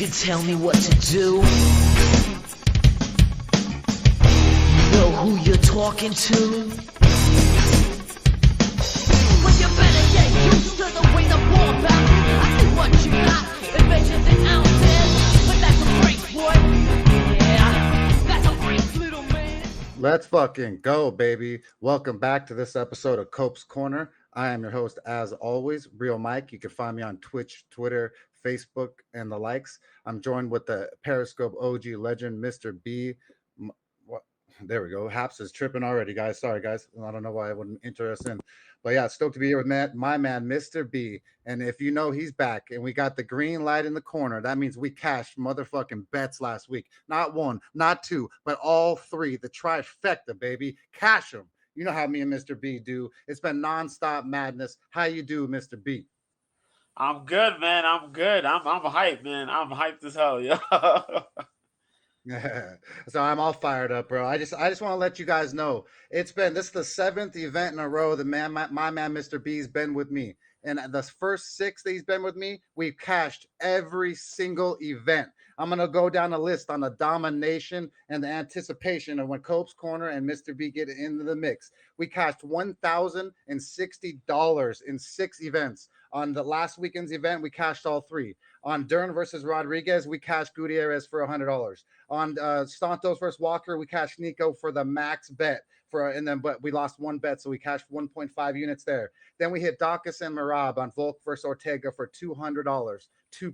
can tell me what to do. You know who you're talking to. Well, you better get used to the way the ball bounces. I see what you got, adventures and ounces. But that's a break, boy. Yeah, that's a break, little man. Let's fucking go, baby. Welcome back to this episode of Cope's Corner. I am your host, as always, Real Mike. You can find me on Twitch, Twitter, Facebook, and the likes. I'm joined with the Periscope OG legend, Mr. B. What? There we go. Haps is tripping already, guys. Sorry, guys. I don't know why I wouldn't enter us in. But yeah, stoked to be here with my man, Mr. B. And if you know he's back and we got the green light in the corner, that means we cashed motherfucking bets last week. Not one, not two, but all three. The trifecta, baby. Cash them. You know how me and Mr. B do. It's been nonstop madness. How you do, Mr. B? I'm good, man. I'm good. I'm hyped, man. I'm hyped as hell, yo. Yeah. So I'm all fired up, bro. I just want to let you guys know this is the seventh event in a row that my man Mr. B's been with me. And the first six that he's been with me, we've cashed every single event. I'm gonna go down the list on the domination and the anticipation of when Cope's Corner and Mr. B get into the mix. We cashed $1,060 in six events. On the last weekend's event, we cashed all three. On Dern versus Rodriguez, we cashed Gutierrez for $100. On Santos versus Walker, we cashed Nico for the max bet but we lost one bet, so we cashed 1.5 units there. Then we hit Dacus and Marab on Volk versus Ortega for $200, two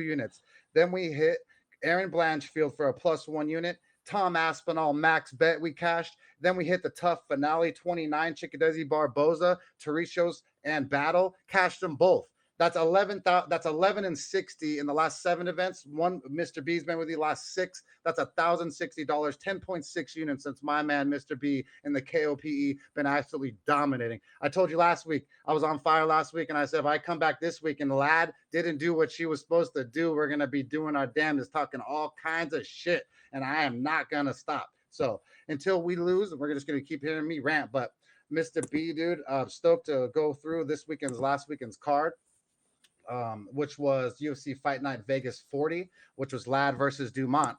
units. Then we hit Aaron Blanchfield for a +1 unit. Tom Aspinall max bet we cashed. Then we hit the tough finale 29 Chikadezi Barboza, Teresios, and Battle. Cashed them both. That's 11 and 60 in the last 7 events. One Mr. B's been with the last 6. That's $1,060, 10.6 units since my man Mr. B in the KOPE been absolutely dominating. I told you last week, I was on fire last week, and I said if I come back this week and the lad didn't do what she was supposed to do, we're gonna be doing our damnedest, talking all kinds of shit, and I am not gonna stop. So until we lose, we're just gonna keep hearing me rant. But Mr. B, dude, stoked to go through last weekend's card. Which was UFC Fight Night Vegas 40, which was Lad versus Dumont.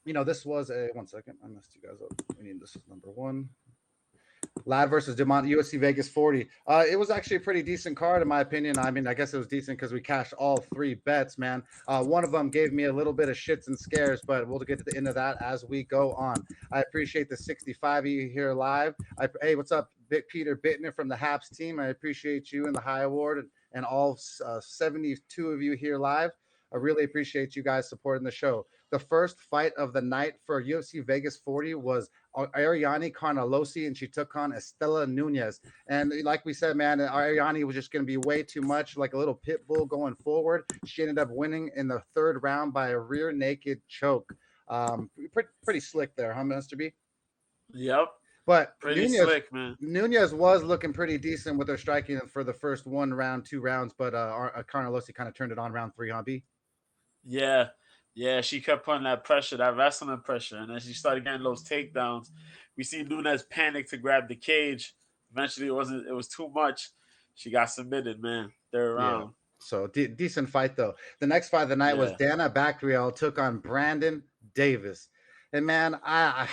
This was a 1 second. I messed you guys up. This is number 1. Lad versus Dumont, UFC Vegas 40. It was actually a pretty decent card, in my opinion. I mean, I guess it was decent because we cashed all 3 bets, man. One of them gave me a little bit of shits and scares, but we'll get to the end of that as we go on. I appreciate the 65 of you here live. Hey, what's up, Peter Bittner from the Haps team? I appreciate you and the High Award and all 72 of you here live. I really appreciate you guys supporting the show. The first fight of the night for UFC Vegas 40 was Ariane Carnelossi, and she took on Estela Nunez. And like we said, man, Ariane was just going to be way too much, like a little pit bull going forward. She ended up winning in the 3rd round by a rear naked choke. Pretty slick there, huh, Mr. B? Yep. But pretty slick, man. Nunez was looking pretty decent with her striking for the first 1 round, 2 rounds, but Carnelossi kind of turned it on round 3, huh, B? Yeah, she kept putting that pressure, that wrestling pressure, and then she started getting those takedowns. We see Nunez panic to grab the cage. Eventually, it was too much. She got submitted, man. 3rd round. Yeah. So decent fight though. The next fight of the night was Dana Bakriel took on Brandon Davis. And man, I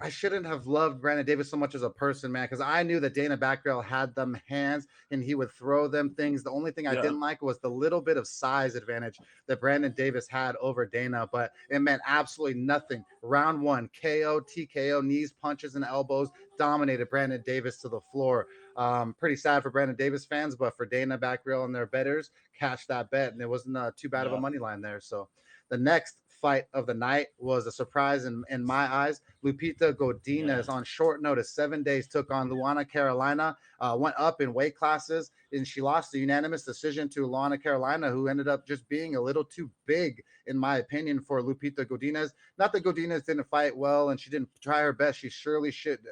shouldn't have loved Brandon Davis so much as a person, man, because I knew that Dana Bakriel had them hands and he would throw them things. The only thing I didn't like was the little bit of size advantage that Brandon Davis had over Dana, but it meant absolutely nothing. Round 1, KO, TKO, knees, punches, and elbows dominated Brandon Davis to the floor. Pretty sad for Brandon Davis fans, but for Dana Bakriel and their bettors, cashed that bet, and it wasn't too bad of a money line there. So the next fight of the night was a surprise in my eyes. Lupita Godinez on short notice, 7 days, took on Luana Carolina, went up in weight classes, and she lost a unanimous decision to Luana Carolina, who ended up just being a little too big, in my opinion, for Lupita Godinez. Not that Godinez didn't fight well and she didn't try her best. She surely shit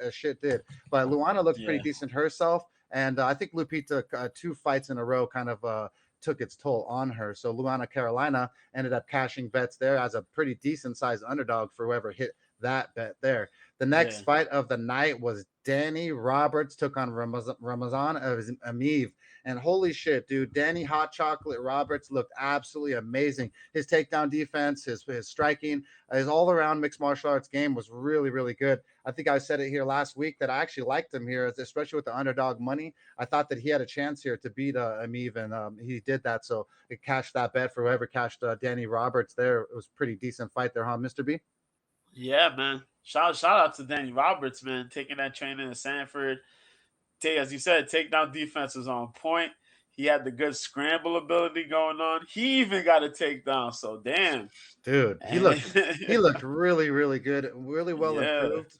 did. But Luana looked pretty decent herself. And I think Lupita, 2 fights in a row, kind of took its toll on her. So Luana Carolina ended up cashing bets there as a pretty decent sized underdog for whoever hit that bet there. The next Yeah. fight of the night was Danny Roberts took on Ramazan Amiv. And holy shit, dude, Danny Hot Chocolate Roberts looked absolutely amazing. His takedown defense, his striking, his all around mixed martial arts game was really, really good. I think I said it here last week that I actually liked him here, especially with the underdog money. I thought that he had a chance here to beat Amiv, and he did that. So it cashed that bet for whoever cashed Danny Roberts there. It was a pretty decent fight there, huh, Mr. B? Yeah, man. Shout out to Danny Roberts, man, taking that training in Sanford. As you said, takedown defense was on point. He had the good scramble ability going on. He even got a takedown. So damn. Dude, And he looked really, really good, really well yeah. improved.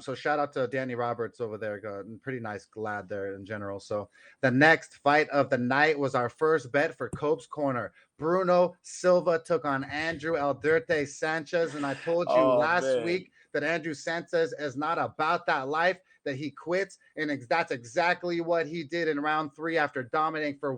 So shout out to Danny Roberts over there. Pretty nice lad there in general. So the next fight of the night was our first bet for Cope's Corner. Bruno Silva took on Andrew Alderte Sanchez. And I told you Oh last man. week that Andrew Sanchez is not about that life, that he quits. And that's exactly what he did in round 3 after dominating for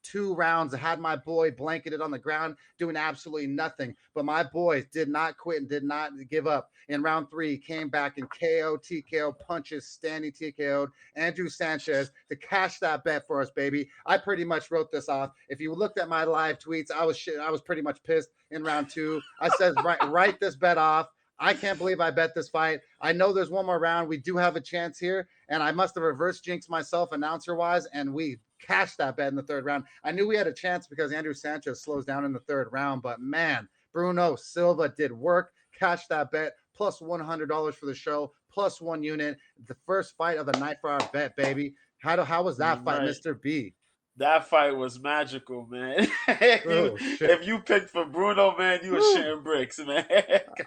2 rounds. I had my boy blanketed on the ground doing absolutely nothing. But my boys did not quit and did not give up. In round 3, he came back and KO, TKO, punches, standing TKO'd Andrew Sanchez to cash that bet for us, baby. I pretty much wrote this off. If you looked at my live tweets, I was pretty much pissed in round 2. I said, write this bet off. I can't believe I bet this fight. I know there's one more round. We do have a chance here, and I must have reverse jinxed myself announcer-wise, and we cashed that bet in the 3rd round. I knew we had a chance because Andrew Sanchez slows down in the 3rd round, but man, Bruno Silva did work, cashed that bet, plus $100 for the show, plus 1 unit. The first fight of the night for our bet, baby. How was that fight, Right. Mr. B? That fight was magical, man. Oh, shit. If you picked for Bruno, man, you were shitting bricks, man.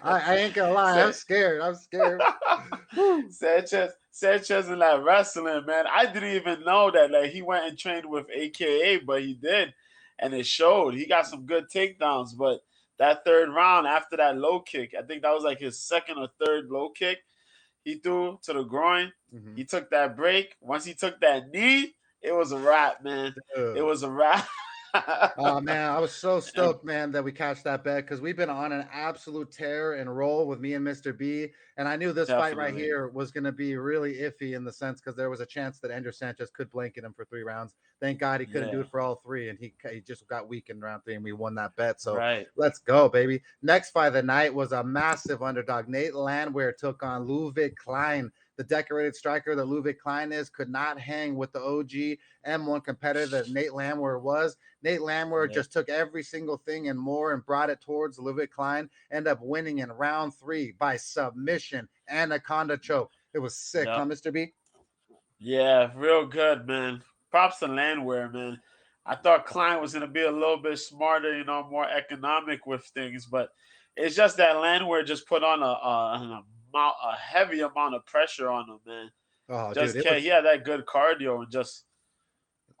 I ain't gonna lie. I'm scared. Sanchez in that wrestling, man. I didn't even know that. Like he went and trained with AKA, but he did, and it showed. He got some good takedowns, but that 3rd round after that low kick, I think that was like his 2nd or 3rd low kick he threw to the groin. Mm-hmm. He took that break. Once he took that knee, it was a wrap, man. It was a wrap. Oh man, I was so stoked, man, that we cashed that bet because we've been on an absolute tear and roll with me and Mr. B. And I knew this fight right here was going to be really iffy in the sense because there was a chance that Andrew Sanchez could blanket him for 3 rounds. Thank God he couldn't do it for all 3, and he just got weak in round 3, and we won that bet. So let's go, baby. Next fight of the night was a massive underdog. Nate Landwehr took on Ludwig Klein. The decorated striker that Ludwig Klein could not hang with the OG M1 competitor that Nate Landwehr was. Nate Landwehr just took every single thing and more and brought it towards Ludwig Klein. Ended up winning in round 3 by submission, anaconda choke. It was sick, huh, Mr. B? Yeah, real good, man. Props to Landwehr, man. I thought Klein was going to be a little bit smarter, more economic with things, but it's just that Landwehr just put on a heavy amount of pressure on him, man. Oh, dude, he had that good cardio and just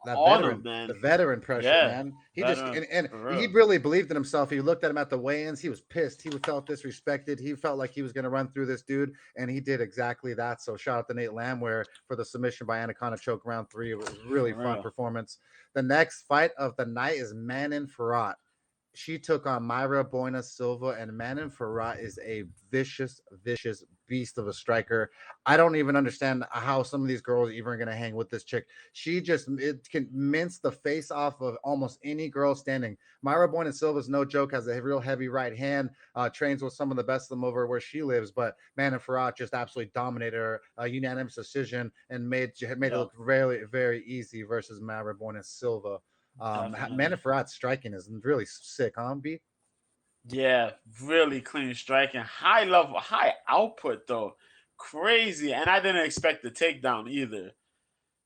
that on veteran, him, man. The veteran pressure, man. He he really believed in himself. He looked at him at the weigh-ins. He was pissed. He felt disrespected. He felt like he was going to run through this dude, and he did exactly that. So shout out to Nate Landwehr for the submission by anaconda choke round 3. It was a really fun performance. The next fight of the night is Manon Fiorot. She took on Mayra Bueno Silva, and Manon Fiorot is a vicious, vicious beast of a striker. I don't even understand how some of these girls even are going to hang with this chick. She can mince the face off of almost any girl standing. Mayra Bueno Silva is no joke, has a real heavy right hand, trains with some of the best of them over where she lives, but Manon Fiorot just absolutely dominated her, a unanimous decision, and made it look very, very easy versus Mayra Bueno Silva. Manon Fiorot's striking is really sick, huh, B? Yeah, really clean striking. High level, high output, though. Crazy. And I didn't expect the takedown either.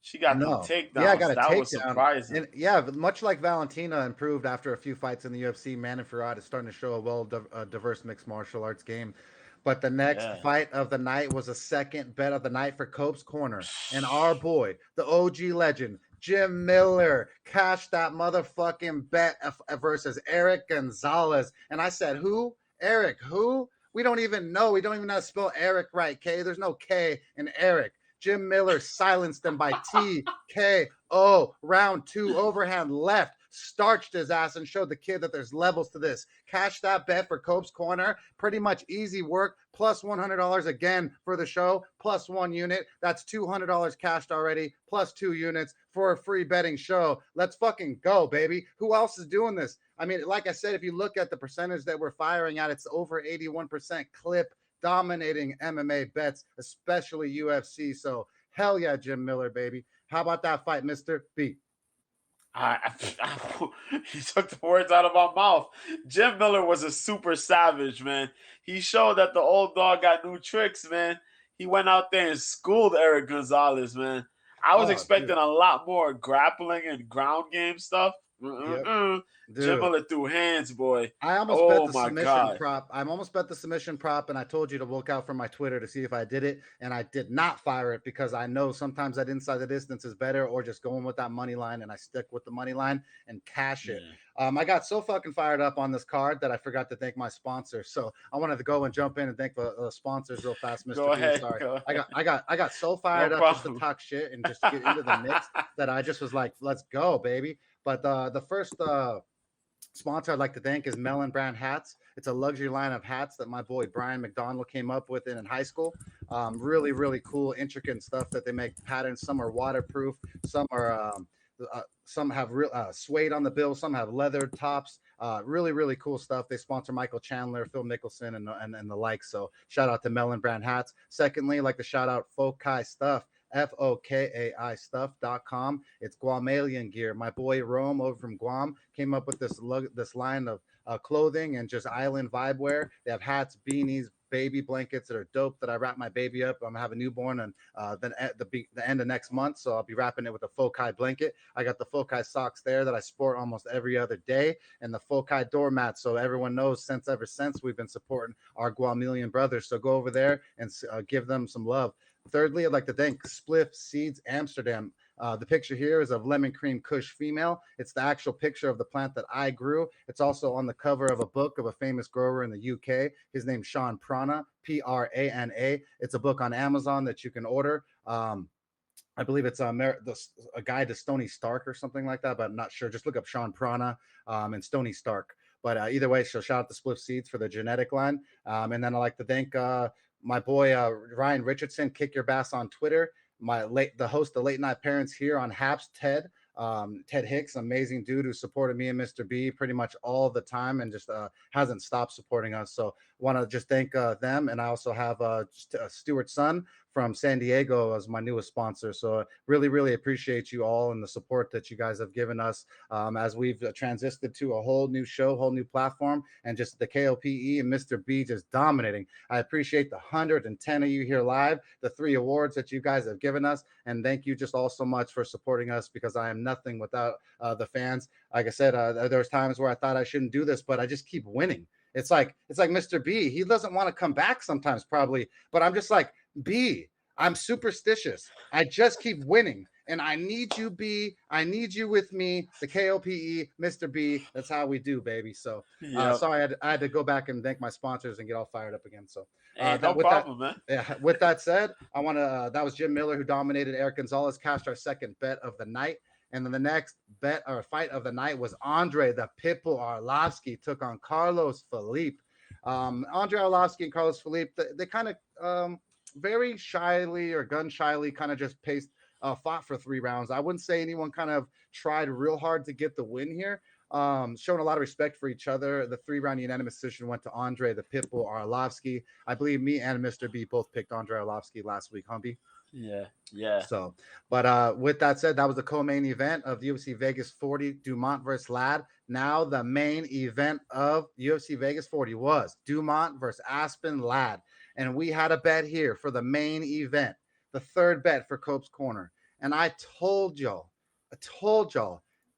She got the takedown. Yeah, got a takedown. Was surprising. And much like Valentina improved after a few fights in the UFC, Manon Fiorot is starting to show a diverse mixed martial arts game. But the next fight of the night was a second bet of the night for Cope's Corner. And our boy, the OG legend, Jim Miller, cashed that motherfucking bet versus Eric Gonzalez. And I said, who? Eric, who? We don't even know. We don't even know how to spell Eric right, K. There's no K in Eric. Jim Miller silenced them by TKO. Round 2, overhand left. starched his ass and showed the kid that there's levels to this. Cash that bet for Cope's Corner. Pretty much easy work. Plus $100 again for the show, plus 1 unit. That's $200 cashed already, plus 2 units for a free betting show. Let's fucking go, baby. Who else is doing this? I mean, like I said, if you look at the percentage that we're firing at, it's over 81% clip dominating MMA bets, especially UFC. So hell yeah, Jim Miller, baby. How about that fight, Mr. B? He took the words out of my mouth. Jim Miller was a super savage, man. He showed that the old dog got new tricks, man. He went out there and schooled Eric Gonzalez, man. I was expecting dude. a lot more grappling and ground game stuff. Jim Miller threw hands, boy. I almost bet the my submission God. prop. I almost bet the submission prop, and I told you to look out for my Twitter to see if I did it, and I did not fire it because I know sometimes that inside the distance is better, or just going with that money line, and I stick with the money line and cash it. I got so fucking fired up on this card that I forgot to thank my sponsor. So I wanted to go and jump in and thank the sponsors real fast, Mr. Go B. ahead, Sorry, go I got so fired up just to talk shit and just get into the mix that I just was like, let's go, baby. But the first sponsor I'd like to thank is Melon Brand Hats. It's a luxury line of hats that my boy Brian McDonald came up with in high school. Really, really cool, intricate stuff that they make patterns. Some are waterproof, some are some have real suede on the bill, some have leather tops. Really, really cool stuff. They sponsor Michael Chandler, Phil Mickelson, and the like. So shout out to Melon Brand Hats. Secondly, I'd like to shout out Fokai Stuff. FOKAI stuff.com. It's Guamalian gear. My boy Rome over from Guam came up with this line of clothing and just island vibe wear. They have hats, beanies, baby blankets that are dope that I wrap my baby up. I'm gonna have a newborn and then at the end of next month, so I'll be wrapping it with a Fokai blanket. I got the Fokai socks there that I sport almost every other day, and the Fokai doormat. So everyone knows ever since we've been supporting our Guamalian brothers. So go over there and give them some love. Thirdly, I'd like to thank Spliff Seeds Amsterdam. The picture here is of lemon cream Kush female. It's the actual picture of the plant that I grew. It's also on the cover of a book of a famous grower in the UK. His name's Sean Prana, Prana. It's a book on Amazon that you can order. I believe it's a guide to Stony Stark or something like that, but I'm not sure. Just look up Sean Prana and Stony Stark. But either way, so shout out to Spliff Seeds for the genetic line. And then I'd like to thank my boy Ryan Richardson, Kick Your Bass on Twitter. The host of Late Night Parents here on Haps, Ted Hicks, amazing dude who supported me and Mr. B pretty much all the time and just hasn't stopped supporting us. So want to just thank them. And I also have Stuart's son from San Diego as my newest sponsor. So really, really appreciate you all and the support that you guys have given us as we've transitioned to a whole new show, whole new platform, and just the KOPE and Mr. B just dominating. I appreciate the 110 of you here live, the 3 awards that you guys have given us, and thank you just all so much for supporting us because I am nothing without the fans. Like I said, there's times where I thought I shouldn't do this, but I just keep winning. It's like Mr. B. He doesn't want to come back sometimes, probably, but I'm just like, B, I'm superstitious. I just keep winning. And I need you, B. I need you with me. The KOPE, Mr. B. That's how we do, baby. So sorry, I had to go back and thank my sponsors and get all fired up again. So no problem, man. Yeah, with that said, I want to that was Jim Miller who dominated Eric Gonzalez, cashed our second bet of the night. And then the next bet or fight of the night was Andre the Pitbull Arlovsky took on Carlos Felipe. Andre Arlovsky and Carlos Felipe, they kind of very shyly or gun shyly kind of just fought for 3 rounds. I wouldn't say anyone kind of tried real hard to get the win here. Showing a lot of respect for each other. The 3-round unanimous decision went to Andre the Pitbull Arlovsky. I believe me and Mr. B both picked Andre Arlovsky last week, Humpy. Yeah. So, but with that said, that was the co-main event of UFC Vegas 40, Dumont versus Ladd. Now the main event of UFC Vegas 40 was Dumont versus Aspen Ladd. And we had a bet here for the main event, the third bet for Cope's Corner. And I told y'all,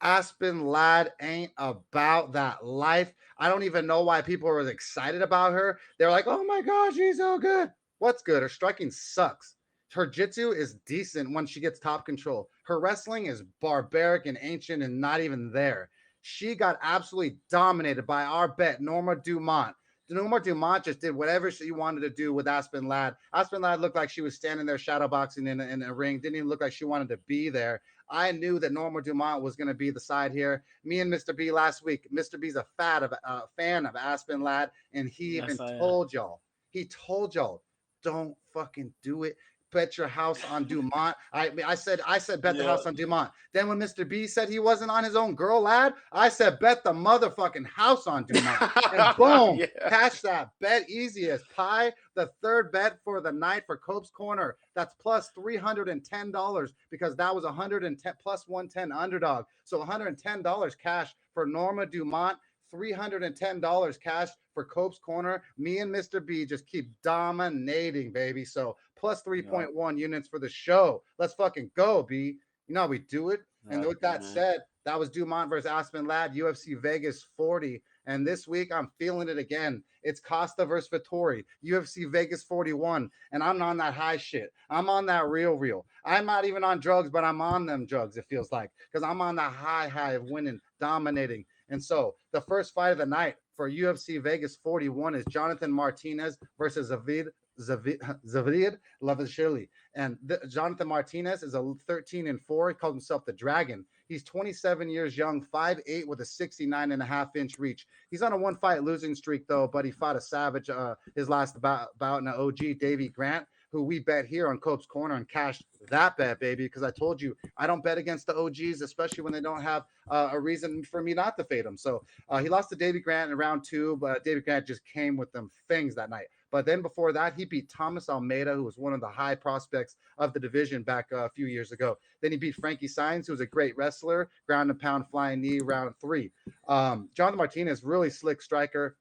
Aspen Ladd ain't about that life. I don't even know why people were excited about her. They're like, oh my gosh, she's so good. What's good? Her striking sucks. Her jiu-jitsu is decent when she gets top control. Her wrestling is barbaric and ancient and not even there. She got absolutely dominated by our bet, Norma Dumont. Norma Dumont just did whatever she wanted to do with Aspen Ladd. Aspen Ladd looked like she was standing there shadow boxing in a ring. Didn't even look like she wanted to be there. I knew that Norma Dumont was going to be the side here. Me and Mr. B last week. Mr. B's a fan of Aspen Ladd, and he even Yes, I am. told y'all. He told y'all, don't fucking do it. Bet your house on Dumont. I said bet the Yeah. house on Dumont. Then when Mr. B said he wasn't on his own girl, Ladd, I said bet the motherfucking house on Dumont. And boom, Yeah. catch that bet easy as pie. The third bet for the night for Cope's Corner. That's plus $310 because that was 110 plus 110 underdog. So $110 cash for Norma Dumont. $310 cash for Cope's Corner. Me and Mr. B just keep dominating, baby. So plus 3.1 units for the show. Let's fucking go, B. You know how we do it. And with that said, that was Dumont versus Aspen Ladd, UFC Vegas 40. And this week, I'm feeling it again. It's Costa versus Vettori, UFC Vegas 41. And I'm on that high shit. I'm on that real. I'm not even on drugs, but I'm on them drugs, it feels like. Because I'm on the high of winning, dominating. And so the first fight of the night for UFC Vegas 41 is Jonathan Martinez versus Zavid Lavashvili. And Jonathan Martinez is a 13-4. He calls himself the Dragon. He's 27 years young, 5'8", with a 69.5-inch reach. He's on a one-fight losing streak, though, but he fought a savage his last bout in an OG, Davey Grant, who we bet here on Cope's Corner and cashed that bet, baby, because I told you I don't bet against the OGs, especially when they don't have a reason for me not to fade them. So he lost to Davey Grant in round 2, but Davey Grant just came with them things that night. But then before that, he beat Thomas Almeida, who was one of the high prospects of the division back a few years ago. Then he beat Frankie Saenz, who was a great wrestler, ground and pound flying knee, round 3. Jonathan Martinez, really slick striker.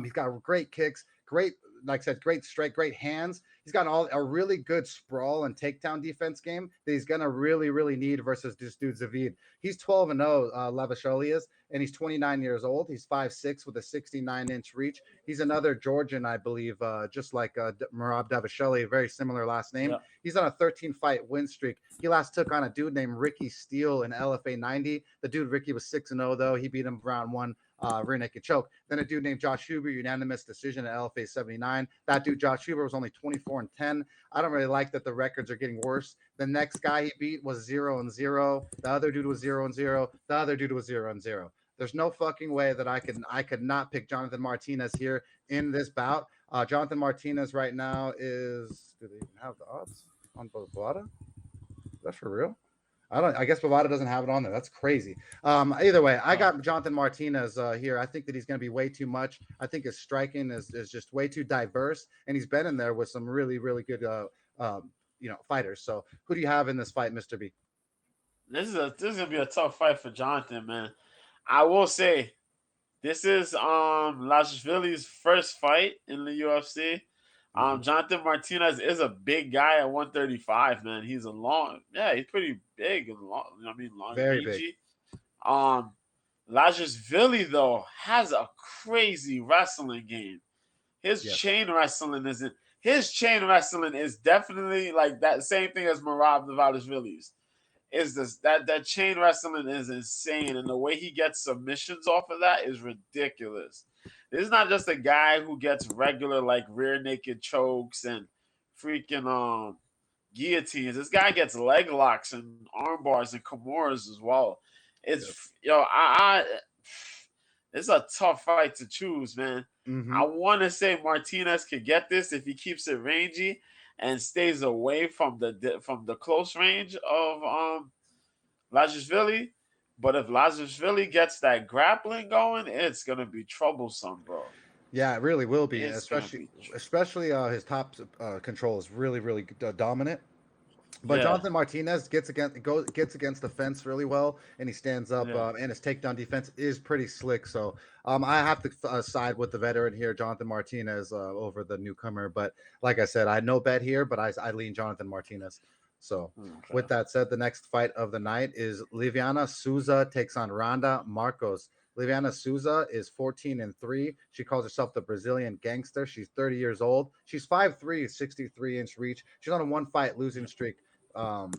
He's got great kicks, great, like I said, great strike, great hands. He's got a really good sprawl and takedown defense game that he's gonna really need versus this dude Zavid. He's 12-0, Lavashvili is, and he's 29 years old. He's 5'6" with a 69-inch reach. He's another Georgian, I believe, just like Merab Dvalishvili, very similar last name. Yeah. He's on a 13-fight win streak. He last took on a dude named Ricky Steele in LFA 90. The dude Ricky was 6-0 though. He beat him round 1. Rear naked choke. Then a dude named Josh Huber, unanimous decision at LFA 79. That dude, Josh Huber, was only 24-10. I don't really like that the records are getting worse. The next guy he beat was 0-0. The other dude was 0-0. The other dude was 0-0. There's no fucking way that I could not pick Jonathan Martinez here in this bout. Jonathan Martinez right now is, do they even have the odds on Bovada? Is that for real? I guess Bovada doesn't have it on there. That's crazy. Either way, I got Jonathan Martinez here. I think that he's going to be way too much. I think his striking is just way too diverse, and he's been in there with some really good fighters. So who do you have in this fight, Mr. B? This is gonna be a tough fight for Jonathan, man. I will say this is Lavashvili's first fight in the UFC. Jonathan Martinez is a big guy at 135, man. He's he's pretty big and long. I mean, long, Very big. Lavashvili though has a crazy wrestling game. His chain wrestling is definitely like that same thing as Merab Dvalishvili's. Is this that chain wrestling is insane, and the way he gets submissions off of that is ridiculous. This is not just a guy who gets regular like rear naked chokes and freaking guillotines. This guy gets leg locks and arm bars and kimuras as well. It's it's a tough fight to choose, man. Mm-hmm. I want to say Martinez could get this if he keeps it rangy and stays away from the close range of Lavashvili. But if Lavashvili gets that grappling going, it's gonna be troublesome, bro. Yeah, it really will be, It's especially gonna his top control is really dominant. But Yeah. Jonathan Martinez gets against the fence really well, and he stands up, Yeah. and his takedown defense is pretty slick. So I have to side with the veteran here, Jonathan Martinez, over the newcomer. But like I said, I no bet here, but I lean Jonathan Martinez. So with that said, the next fight of the night is Liviana Souza takes on Randa Marcos. Liviana Souza is 14-3. She calls herself the Brazilian gangster. She's 30 years old. She's 5'3", 63-inch reach. She's on a one-fight losing streak.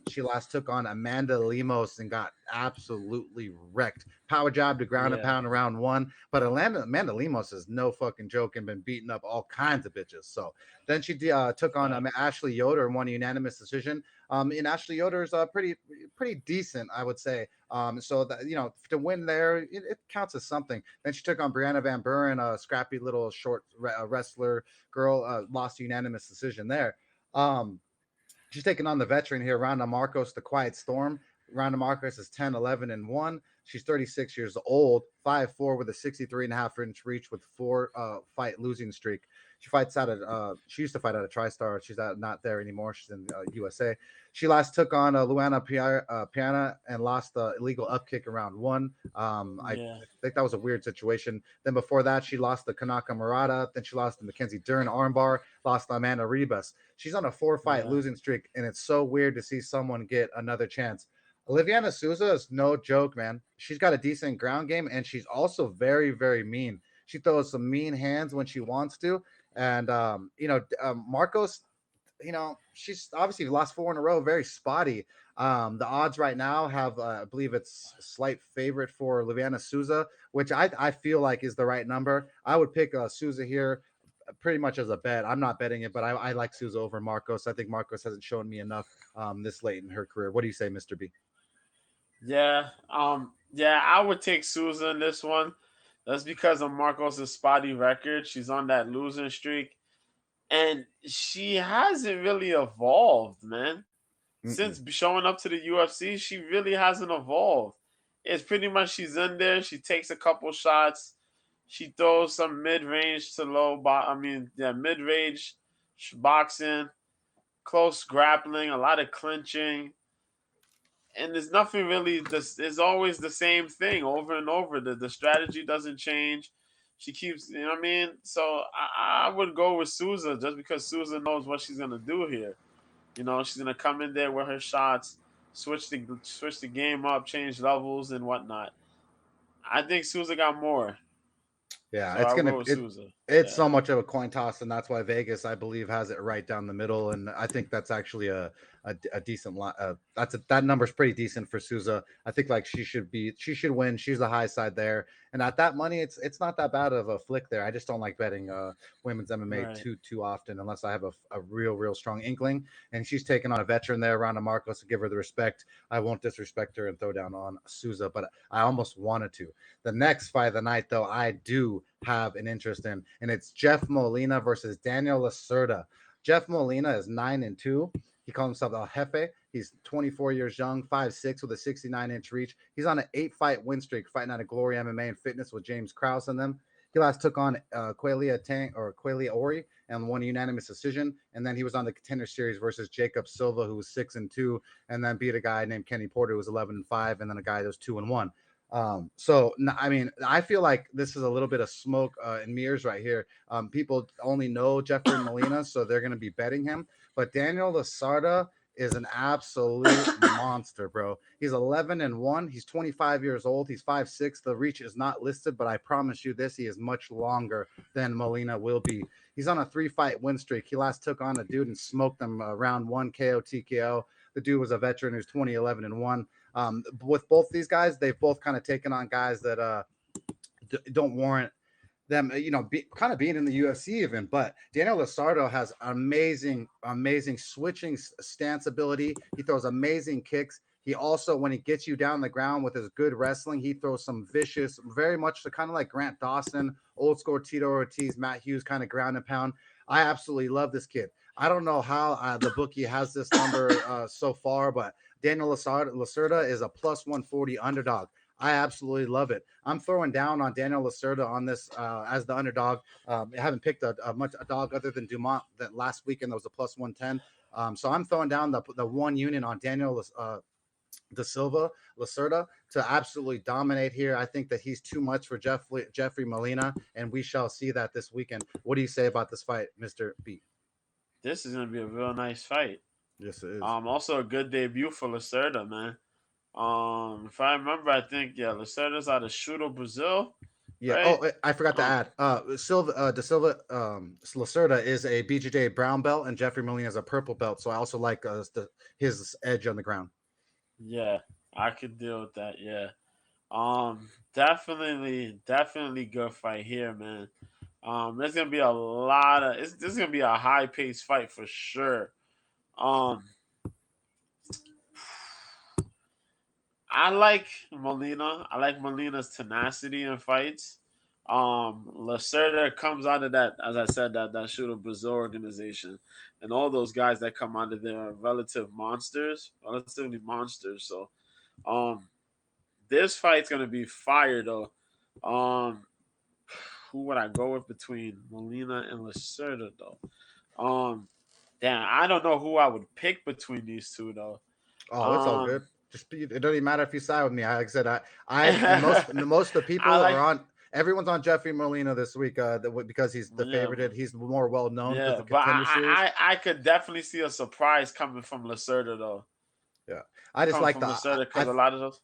She last took on Amanda Lemos and got absolutely wrecked. Power jab to ground and Yeah. pound around one. But Amanda Lemos is no fucking joke and been beating up all kinds of bitches. So then she took on Ashley Yoder and won a unanimous decision. And Ashley Yoder is pretty decent, I would say. So that to win there, it counts as something. Then she took on Brianna Van Buren, a scrappy little short wrestler girl, lost a unanimous decision there. She's taking on the veteran here, Ronda Marcos, the Quiet Storm. Ronda Marcos is 10, 11, and 1. She's 36 years old, 5'4", with a 63.5-inch reach with 4 fight losing streak. She used to fight out of TriStar. She's not there anymore. She's in USA. She last took on Luana Piana and lost the illegal upkick around 1. I think that was a weird situation. Then before that, she lost the Kanaka Murata. Then she lost the Mackenzie Dern armbar, lost Amanda Ribas. She's on a 4-fight losing streak, and it's so weird to see someone get another chance. Oliviana Souza is no joke, man. She's got a decent ground game, and she's also very, very mean. She throws some mean hands when she wants to. And, Marcos, she's obviously lost 4 in a row, very spotty. The odds right now have, I believe it's a slight favorite for Liviana Souza, which I feel like is the right number. I would pick Souza here pretty much as a bet. I'm not betting it, but I like Souza over Marcos. I think Marcos hasn't shown me enough this late in her career. What do you say, Mr. B? Yeah. I would take Souza in this one. That's because of Marcos' spotty record. She's on that losing streak. And she hasn't really evolved, man. Since showing up to the UFC, she really hasn't evolved. It's pretty much she's in there. She takes a couple shots. She throws some mid-range to mid-range boxing, close grappling, a lot of clinching. And there's nothing really. It's always the same thing over and over. The strategy doesn't change. She keeps, you know what I mean? So I would go with Souza just because Souza knows what she's gonna do here. She's gonna come in there with her shots, switch the game up, change levels and whatnot. I think Souza got more. Yeah, Souza. It's so much of a coin toss, and that's why Vegas, I believe, has it right down the middle. And I think that's actually a decent lot. That number's pretty decent for Souza. I think she should win. She's the high side there, and at that money, it's not that bad of a flick there. I just don't like betting women's MMA too often unless I have a real strong inkling. And she's taking on a veteran there, Ronda Marcos, to give her the respect. I won't disrespect her and throw down on Souza, but I almost wanted to. The next fight of the night, though, I do have an interest in, and it's Jeff Molina versus Daniel Lacerda. Jeff Molina is 9-2. He calls himself El Jefe. He's 24 years young, 5'6", with a 69-inch reach. He's on an 8-fight win streak, fighting out of Glory MMA and Fitness with James Krause and them. He last took on Qualia Ori and won a unanimous decision. And then he was on the Contender Series versus Jacob Silva, who was 6-2, and then beat a guy named Kenny Porter, who was 11-5, and then a guy that was 2-1. I feel like this is a little bit of smoke and mirrors right here. People only know Jeffrey Molina, so they're going to be betting him. But Daniel Lacerda is an absolute monster, bro. He's 11-1. He's 25 years old. He's 5'6". The reach is not listed, but I promise you this, he is much longer than Molina will be. He's on a 3-fight win streak. He last took on a dude and smoked him round 1 KO TKO. The dude was a veteran who's 20-11-1. With both these guys, they've both kind of taken on guys that don't warrant them, kind of being in the UFC even. But Daniel Lacerda has amazing switching stance ability. He throws amazing kicks. He also, when he gets you down the ground with his good wrestling, he throws some vicious, very much kind of like Grant Dawson, old school Tito Ortiz, Matt Hughes kind of ground and pound. I absolutely love this kid. I don't know how the bookie has this number so far, but Daniel Lacerda is a plus 140 underdog. I absolutely love it. I'm throwing down on Daniel Lacerda on this as the underdog. I haven't picked a dog other than Dumont that last weekend that was a plus 110. So I'm throwing down the one unit on Daniel Da Silva Lacerda to absolutely dominate here. I think that he's too much for Jeffrey Molina, and we shall see that this weekend. What do you say about this fight, Mr. B? This is going to be a real nice fight. Yes, it is. Also a good debut for Lacerda, man. If I remember, I think Lacerda's out of Shooto, Brazil. Yeah. right? Oh, I forgot to Um, add. Da Silva, Lacerda is a BJJ brown belt, and Jeffrey Molina is a purple belt. So I also like his edge on the ground. yeah, I could deal with that. Yeah. Definitely good fight here, man. There's gonna be a lot of. This is gonna be a high paced fight for sure. Um, I like Molina. I like Molina's tenacity in fights. Lacerda comes out of that, as I said, that Shooter Brazil organization, and all those guys that come out of there are relatively monsters. So, um, this fight's gonna be fire though. Um, who would I go with between Molina and Lacerda though? Um, damn, I don't know who I would pick between these two though. Oh, it's all Um, good. It doesn't even matter if you side with me. Like I said, I and most of the I people are like, on. Everyone's on Jeffrey Molina this week because he's the yeah, favorite. He's more well known because yeah, the but contender series. I could definitely see a surprise coming from Lacerda though, Yeah, I just coming like from Lacerda because a lot of those.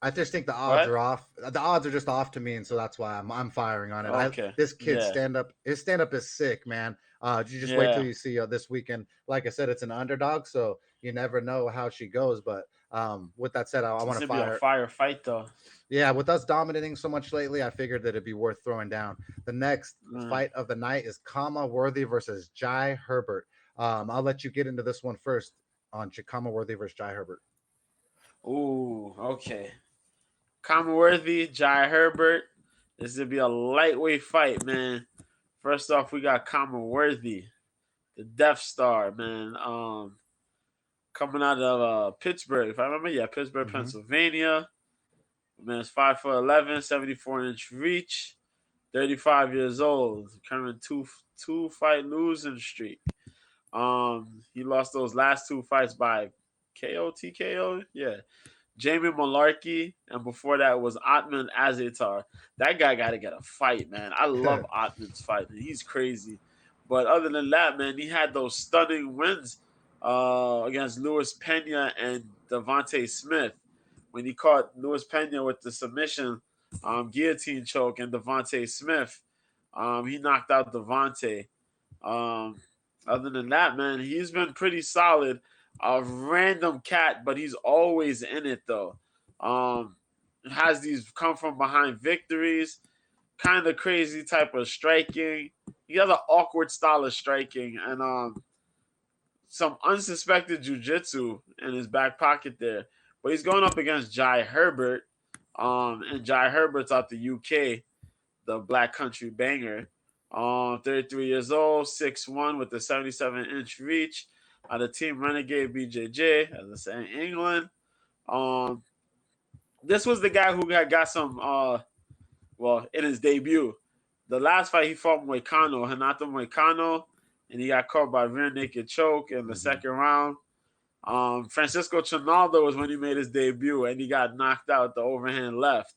I just think the Go odds ahead. are off. The odds are just off to me, and so that's why I'm firing on it. Okay, This kid's yeah, his stand up is sick, man. You just wait till yeah, you see this weekend. Like I said, it's an underdog, so you never know how she goes. But with that said, I it's want to gonna be a fire. fire fight though. Yeah, with us dominating so much lately, I figured that it'd be worth throwing down. The next Mm. fight of the night is Kama Worthy versus Jai Herbert. I'll let you get into this one first on Kama Worthy versus Jai Herbert. Ooh, okay. Commonworthy, Jai Herbert. This is gonna be a lightweight fight, man. First off, we got Commonworthy, the Death Star, man. Coming out of Pittsburgh, if I remember, yeah, Pittsburgh, Mm-hmm. Pennsylvania. Man, it's 5'11", 74-inch reach, 35 years old, current two fight losing streak. He lost those last two fights by KO, TKO, yeah. Jamie Malarkey, and before that was Atman Azetar. That guy got to get a fight, man. I love Atman's fight. He's crazy. But other than that, man, he had those stunning wins against Luis Pena and Devontae Smith when he caught Luis Pena with the submission guillotine choke and Devontae Smith. He knocked out Devontae. Um, other than that, man, he's been pretty solid. A random cat, but he's always in it though. Um, has these come from behind victories, kind of crazy type of striking. He has an awkward style of striking and some unsuspected jujitsu in his back pocket there. But he's going up against Jai Herbert, and Jai Herbert's out the UK, the Black Country Banger. 33 years old, 6'1" with a 77-inch reach. The team Renegade BJJ, as I say in England. Um, this was the guy who got some, in his debut. The last fight he fought Moicano, Renato Moicano, and he got caught by rear naked choke in the second round. Francisco Trinaldo was when he made his debut, and he got knocked out the overhand left.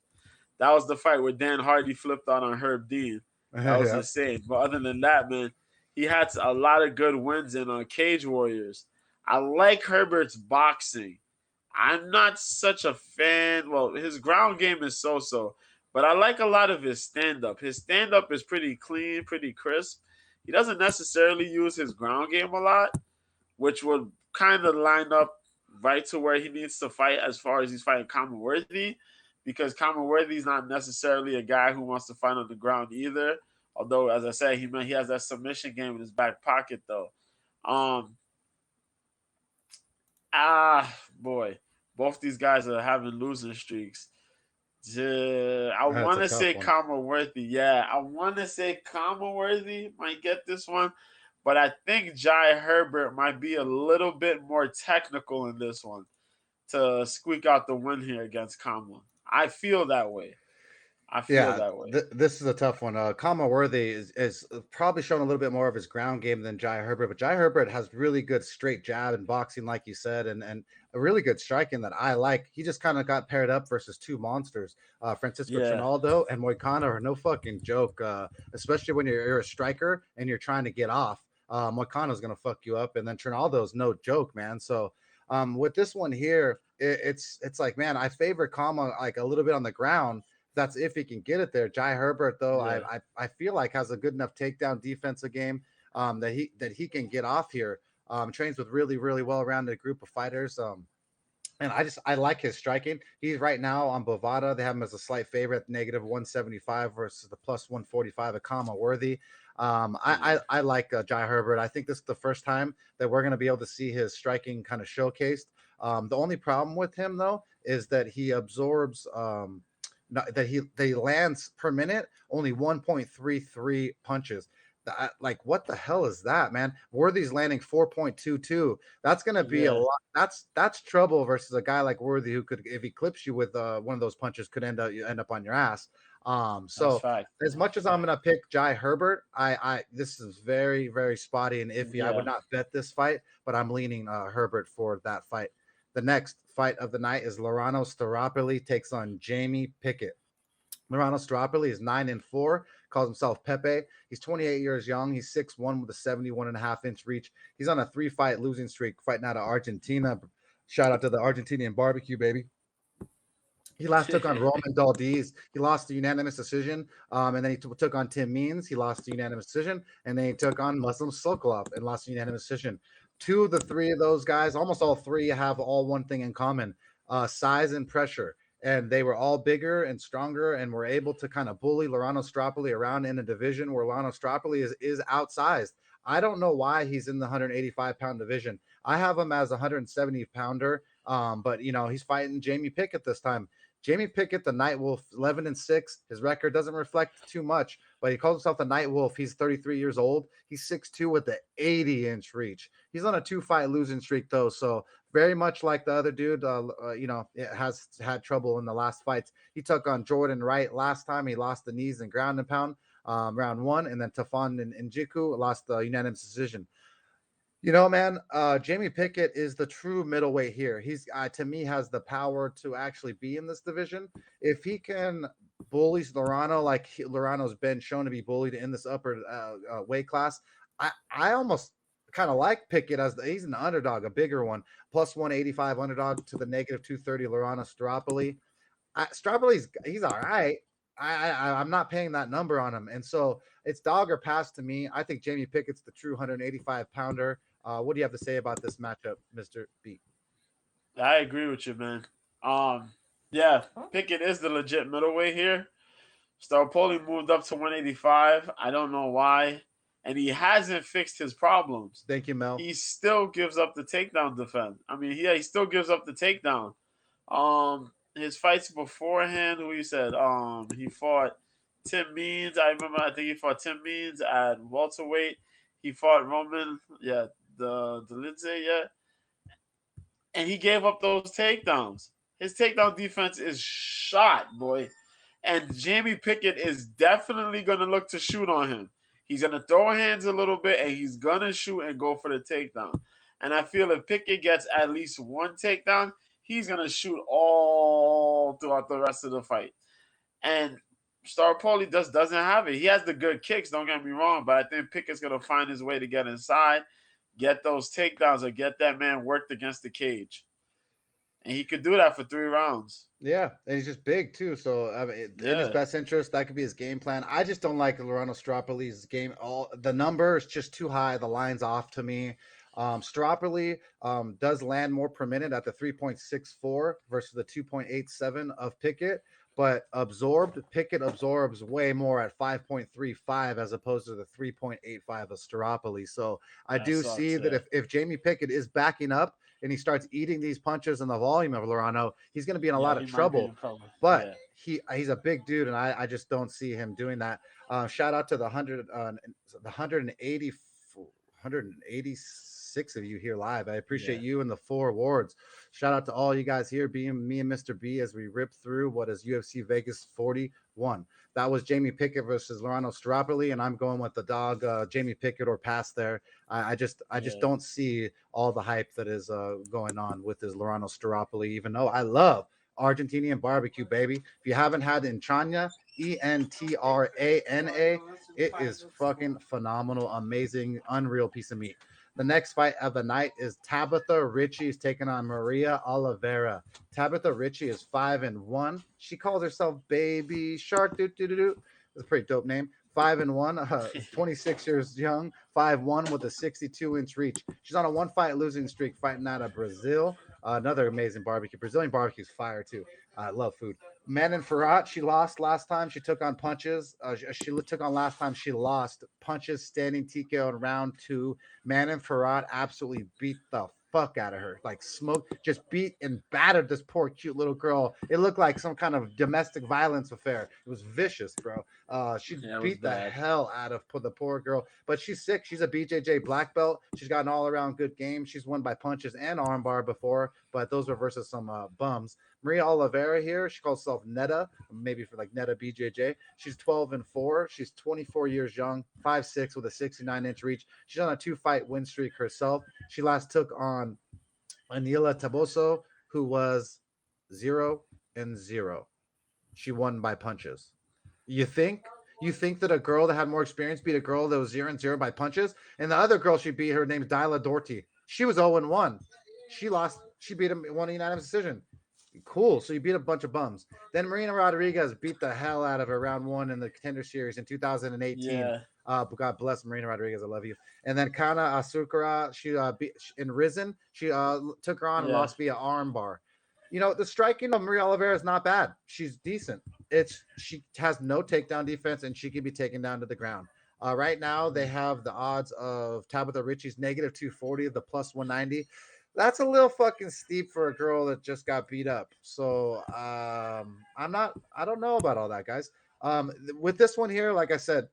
That was the fight where Dan Hardy flipped out on Herb Dean. That was Yeah. insane. But other than that, man, he had a lot of good wins in Cage Warriors. I like Herbert's boxing. I'm not such a fan. Well, his ground game is so-so, but I like a lot of his stand-up. His stand-up is pretty clean, pretty crisp. He doesn't necessarily use his ground game a lot, which would kind of line up right to where he needs to fight as far as he's fighting Commonworthy, because Commonworthy is not necessarily a guy who wants to fight on the ground either. Although, as I said, he has that submission game in his back pocket though. Um, boy, both these guys are having losing streaks. I That's want a to tough say one. Commonworthy. Yeah, I want to say Commonworthy might get this one, but I think Jai Herbert might be a little bit more technical in this one to squeak out the win here against Kama. I feel that way. I feel Yeah, that way. this is a tough one. Kama Worthy is probably shown a little bit more of his ground game than Jai Herbert, but Jai Herbert has really good straight jab and boxing, like you said, and a really good striking that I like. He just kind of got paired up versus two monsters, Francisco Yeah, Trinaldo and Moicano are no fucking joke, especially when you're a striker and you're trying to get off. Moicano's gonna fuck you up, and then Trinaldo's no joke, man. So with this one here, it's like, man, I favor Kama like a little bit on the ground That's if he can get it there. Jai Herbert, though, Yeah. I feel like has a good enough takedown defensive game that he can get off here. Trains with really, really well-rounded group of fighters. And I like his striking. He's right now on Bovada. They have him as a slight favorite, negative 175 versus the plus 145 of Kama Worthy. I like Jai Herbert. I think this is the first time that we're going to be able to see his striking kind of showcased. The only problem with him though is that he absorbs that he lands per minute only 1.33 punches. Like what the hell is that, man? Worthy's landing 4.22. That's gonna be a Yeah. lot. That's trouble versus a guy like Worthy who could, if he clips you with one of those punches, could end up on your ass. That's So fact. as much as I'm gonna pick Jai Herbert, I this is very, very spotty and iffy. I would Yeah. not bet this fight, but I'm leaning Herbert for that fight. The next fight of the night is Lorano Staropoli takes on Jamie Pickett. Lorano Staropoli is 9-4, calls himself Pepe. He's 28 years young. He's 6'1 with a 71.5-inch reach. He's on a 3-fight losing streak fighting out of Argentina. Shout out to the Argentinian barbecue, baby. He last took on Roman Daldiz. He lost the unanimous decision. And then he took on Tim Means. He lost the unanimous decision. And then he took on Muslim Sokolov and lost the unanimous decision. Two of the three of those guys, almost all three, have all one thing in common: size and pressure. And they were all bigger and stronger and were able to kind of bully Lorano Stropoli around in a division where Lorano Stropoli is outsized. I don't know why he's in the 185-pound division. I have him as a 170-pounder, but he's fighting Jamie Pickett this time. Jamie Pickett, the Night Wolf, 11-6. His record doesn't reflect too much, but he calls himself the Night Wolf. He's 33 years old. He's 6'2 with the 80-inch reach. He's on a 2-fight losing streak though, so very much like the other dude, has had trouble in the last fights. He took on Jordan Wright last time. He lost the knees and ground and pound, round one, and then Tafon and Njiku lost the unanimous decision. Man, Jamie Pickett is the true middleweight here. He's to me has the power to actually be in this division. If he can bully Lorano like Lorano's been shown to be bullied in this upper weight class, I almost kind of like Pickett as he's an underdog, a bigger one, plus 185 underdog to the negative 230 Lorano Staropoli. He's all right. I'm not paying that number on him, and so it's dog or pass to me. I think Jamie Pickett's the true 185 pounder. What do you have to say about this matchup, Mr. B? I agree with you, man. Yeah, Pickett is the legit middleweight here. Staropoli moved up to 185. I don't know why. And he hasn't fixed his problems. Thank you, Mel. He still gives up the takedown defense. I mean, he still gives up the takedown. His fights beforehand, who you said, he fought Tim Means. I think he fought Tim Means at welterweight. He fought Roman, the Lindsay, and he gave up those takedowns. His takedown defense is shot, boy. And Jamie Pickett is definitely going to look to shoot on him. He's going to throw hands a little bit, and he's going to shoot and go for the takedown. And I feel if Pickett gets at least one takedown, he's going to shoot all throughout the rest of the fight. And Staropoli just doesn't have it. He has the good kicks, don't get me wrong, but I think Pickett's going to find his way to get inside, get those takedowns, or get that man worked against the cage. And he could do that for 3 rounds. Yeah, and he's just big too. So I mean, in his best interest, that could be his game plan. I just don't like Lorano Staropoli's game. The number is just too high. The line's off to me. Staropoli does land more per minute at the 3.64 versus the 2.87 of Pickett, but Pickett absorbs way more at 5.35 as opposed to the 3.85 of Staropoli. So I do see that if Jamie Pickett is backing up and he starts eating these punches and the volume of Lorano, he's going to be in a lot of trouble. But he's a big dude, and I just don't see him doing that. Shout out to the 186 of you here live. I appreciate you and the 4 awards. Shout out to all you guys here, being me and Mr. B, as we rip through what is UFC Vegas 41. That was Jamie Pickett versus Lorano Staropoli, and I'm going with the dog Jamie Pickett or pass there. I just don't see all the hype that is going on with this Lorano Staropoli, even though I love Argentinian barbecue, baby. If you haven't had Entrana, Entrana, it is fucking phenomenal, amazing, unreal piece of meat. The next fight of the night is Tabitha Ritchie's taking on Maria Oliveira. Tabitha Ritchie is 5-1. She calls herself Baby Shark. That's a pretty dope name. 5-1, 26 years young, 5-1 with a 62-inch reach. She's on a one-fight losing streak, fighting out of Brazil. Another amazing barbecue. Brazilian barbecue is fire too. I love food. Manon Ferrat, she lost last time. She took on punches. She took on last time. She lost punches, standing TKO in round 2. Manon Ferrat absolutely beat the fuck out of her. Like smoke, just beat and battered this poor cute little girl. It looked like some kind of domestic violence affair. It was vicious, bro. She beat the hell out of the poor girl, but she's sick. She's a BJJ black belt. She's got an all-around good game. She's won by punches and armbar before, but those were versus some bums. Maria Oliveira here, she calls herself Netta, maybe for like Netta BJJ. She's 12-4. She's 24 years young, 5'6" with a 69-inch reach. She's on a 2-fight win streak herself. She last took on Anila Taboso, who was 0-0. She won by punches. You think that a girl that had more experience beat a girl that was 0-0 by punches? And the other girl she beat, her name's Dyla Doherty. She was 0-1. She lost. She beat him, won a unanimous decision. Cool. So you beat a bunch of bums. Then Marina Rodriguez beat the hell out of her round 1 in the Contender Series in 2018. Yeah. God bless Marina Rodriguez. I love you. And then Kana Asukara, she beat in Risen. She took her on and lost via armbar. You know, the striking of Maria Oliveira is not bad. She's decent. She has no takedown defense, and she can be taken down to the ground. Right now, they have the odds of Tabitha Ritchie's -240, the +190. That's a little fucking steep for a girl that just got beat up. So I don't know about all that, guys. With this one here, like I said,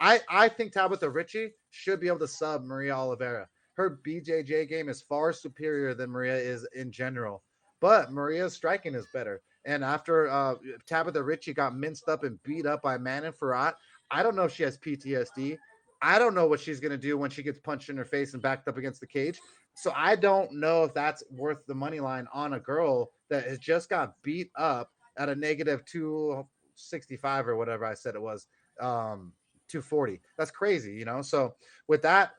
I think Tabitha Ritchie should be able to sub Maria Oliveira. Her BJJ game is far superior than Maria is in general, but Maria's striking is better. And after Tabitha Ritchie got minced up and beat up by Manon Ferrat, I don't know if she has PTSD. I don't know what she's going to do when she gets punched in her face and backed up against the cage. So I don't know if that's worth the money line on a girl that has just got beat up at a -265 or whatever I said it was, 240. That's crazy, you know? So with that,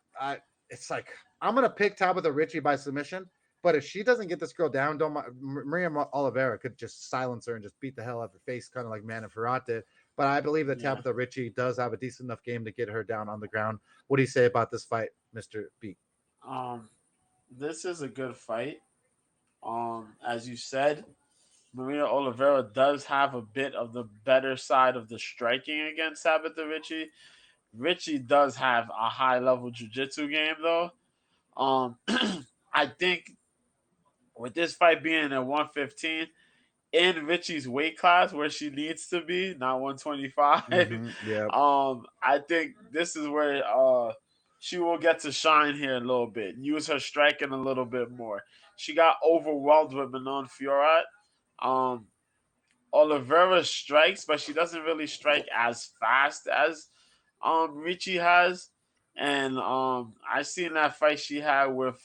it's like, I'm going to pick Tabitha Ritchie by submission. But if she doesn't get this girl down, Maria Oliveira could just silence her and just beat the hell out of her face, kind of like Manon Ferrat did. But I believe that Tabitha Ritchie does have a decent enough game to get her down on the ground. What do you say about this fight, Mr. B? This is a good fight. As you said, Maria Oliveira does have a bit of the better side of the striking against Tabitha Ritchie. Ritchie does have a high-level jiu-jitsu game, though. I think with this fight being at 115 in Ritchie's weight class where she needs to be, not 125. I think this is where she will get to shine here a little bit, use her striking a little bit more. She got overwhelmed with Manon Ferrat. Oliveira strikes, but she doesn't really strike as fast as Ritchie has. And I seen that fight she had with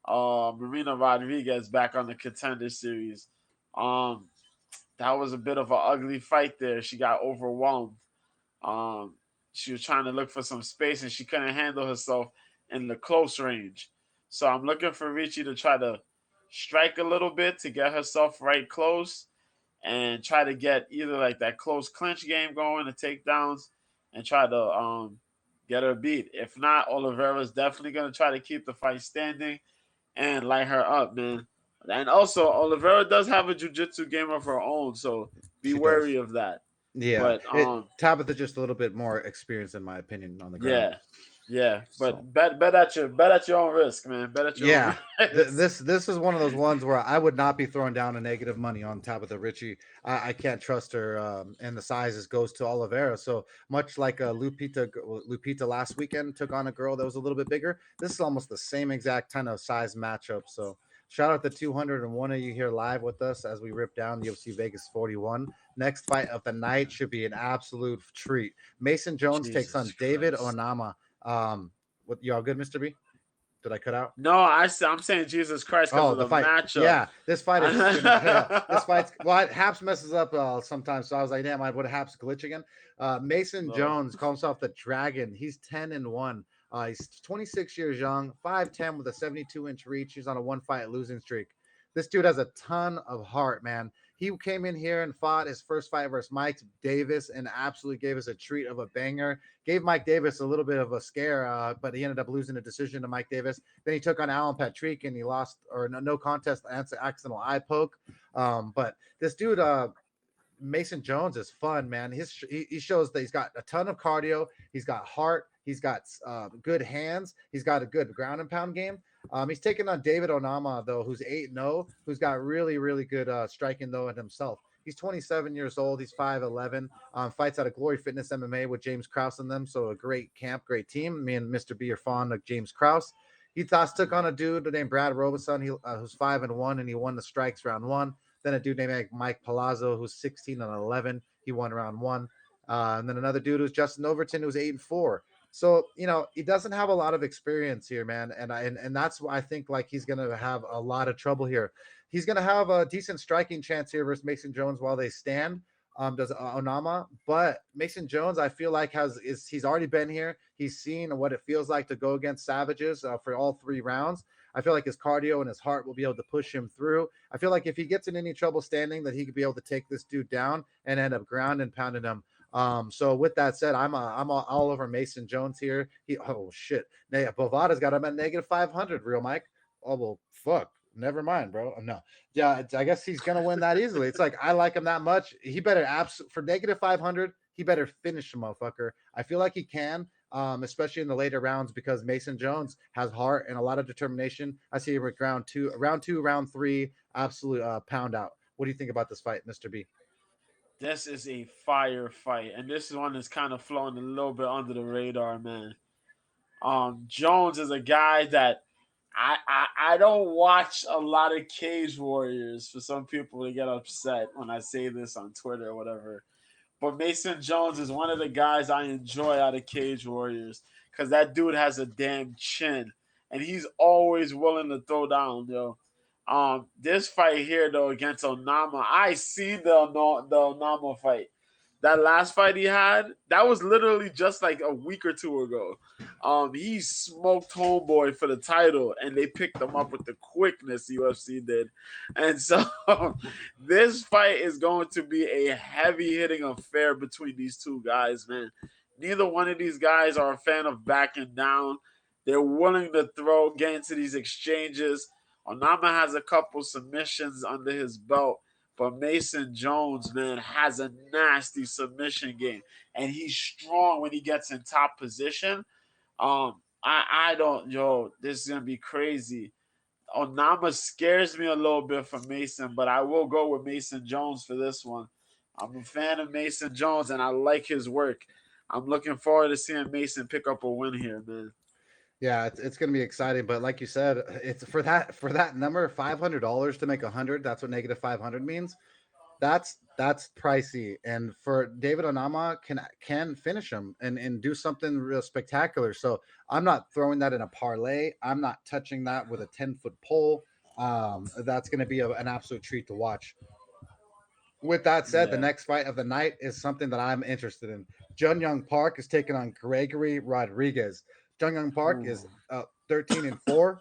Marina Rodriguez back on the Contender Series. That was a bit of an ugly fight there. She got overwhelmed. She was trying to look for some space and she couldn't handle herself in the close range. So I'm looking for Ritchie to try to strike a little bit to get herself right close and try to get either like that close clinch game going, the takedowns, and try to get her beat. If not, Oliveira's definitely going to try to keep the fight standing and light her up, man. And also, Oliveira does have a jiu-jitsu game of her own, so be wary of that. Yeah, but Tabitha just a little bit more experienced, in my opinion, on the ground. Yeah, but so. bet at your own risk, man. Bet at your own risk. This is one of those ones where I would not be throwing down a negative money on Tabitha Ritchie. I can't trust her, and the sizes goes to Oliveira. So much like Lupita last weekend took on a girl that was a little bit bigger. This is almost the same exact kind of size matchup. So shout out to 201 of you here live with us as we rip down the UFC Vegas 41. Next fight of the night should be an absolute treat. Mason Jones takes on David Onama. What, you all good, Mr. B? Did I cut out? No, I'm saying Jesus Christ because of the fight. Matchup. Yeah, this fight is this fight's Haps messes up sometimes, so I was like, damn, would Haps glitch again? Mason Jones calls himself the Dragon. He's 10-1. He's 26 years young, 5'10 with a 72-inch reach. He's on a one-fight losing streak. This dude has a ton of heart, man. He came in here and fought his first fight versus Mike Davis and absolutely gave us a treat of a banger. Gave Mike Davis a little bit of a scare, but he ended up losing a decision to Mike Davis. Then he took on Alan Patrick and he lost, or no contest, accidental eye poke. But this dude, Mason Jones is fun, man. He shows that he's got a ton of cardio. He's got heart. He's got good hands. He's got a good ground and pound game. He's taking on David Onama though, who's 8-0, who's got really, really good striking though in himself. He's 27 years old. He's 5'11. Fights out of Glory Fitness MMA with James Krause in them. So a great camp, great team. Me and Mr. B are fond of James Krause. He took on a dude named Brad Robeson, who's 5-1, and he won the strikes round one. Then a dude named Mike Palazzo, who's 16-11. He won round one. And then another dude who's Justin Overton, who's 8-4. So, he doesn't have a lot of experience here, man. And that's why I think like he's going to have a lot of trouble here. He's going to have a decent striking chance here versus Mason Jones while they stand. Does Onama, but Mason Jones, I feel like he's already been here. He's seen what it feels like to go against Savages for all 3 rounds. I feel like his cardio and his heart will be able to push him through. I feel like if he gets in any trouble standing, that he could be able to take this dude down and end up ground and pounding him. So with that said, I'm all over Mason Jones here. Oh shit, Bovada's got him at -500. Real Mike. Oh well, fuck. Never mind, bro. No, yeah, I guess he's gonna win that easily. It's like I like him that much. He better for -500. He better finish the motherfucker. I feel like he can. Especially in the later rounds because Mason Jones has heart and a lot of determination. I see him with round two, round 3, absolute pound out. What do you think about this fight, Mr. B? This is a fire fight, and this is one that's kind of flowing a little bit under the radar, man. Jones is a guy that I don't watch a lot of Cage Warriors. For some people to get upset when I say this on Twitter or whatever. But Mason Jones is one of the guys I enjoy out of Cage Warriors because that dude has a damn chin and he's always willing to throw down, yo. This fight here though against Onama, I seen the Onama fight. That last fight he had, that was literally just like a week or 2 ago. He smoked Homeboy for the title, and they picked him up with the quickness UFC did. And so this fight is going to be a heavy-hitting affair between these two guys, man. Neither one of these guys are a fan of backing down. They're willing to get into these exchanges. Onama has a couple submissions under his belt. But Mason Jones, man, has a nasty submission game, and he's strong when he gets in top position. I don't, this is gonna be crazy. Onama scares me a little bit for Mason, but I will go with Mason Jones for this one. I'm a fan of Mason Jones, and I like his work. I'm looking forward to seeing Mason pick up a win here, man. Yeah, it's going to be exciting, but like you said, it's for that number $500 to make 100. That's what -500 means. That's pricey, and for David Onama can finish him and do something real spectacular. So I'm not throwing that in a parlay. I'm not touching that with a 10-foot pole. That's going to be an absolute treat to watch. With that said, the next fight of the night is something that I'm interested in. Jun Young Park is taking on Gregory Rodriguez. Jun Young Park is 13-4.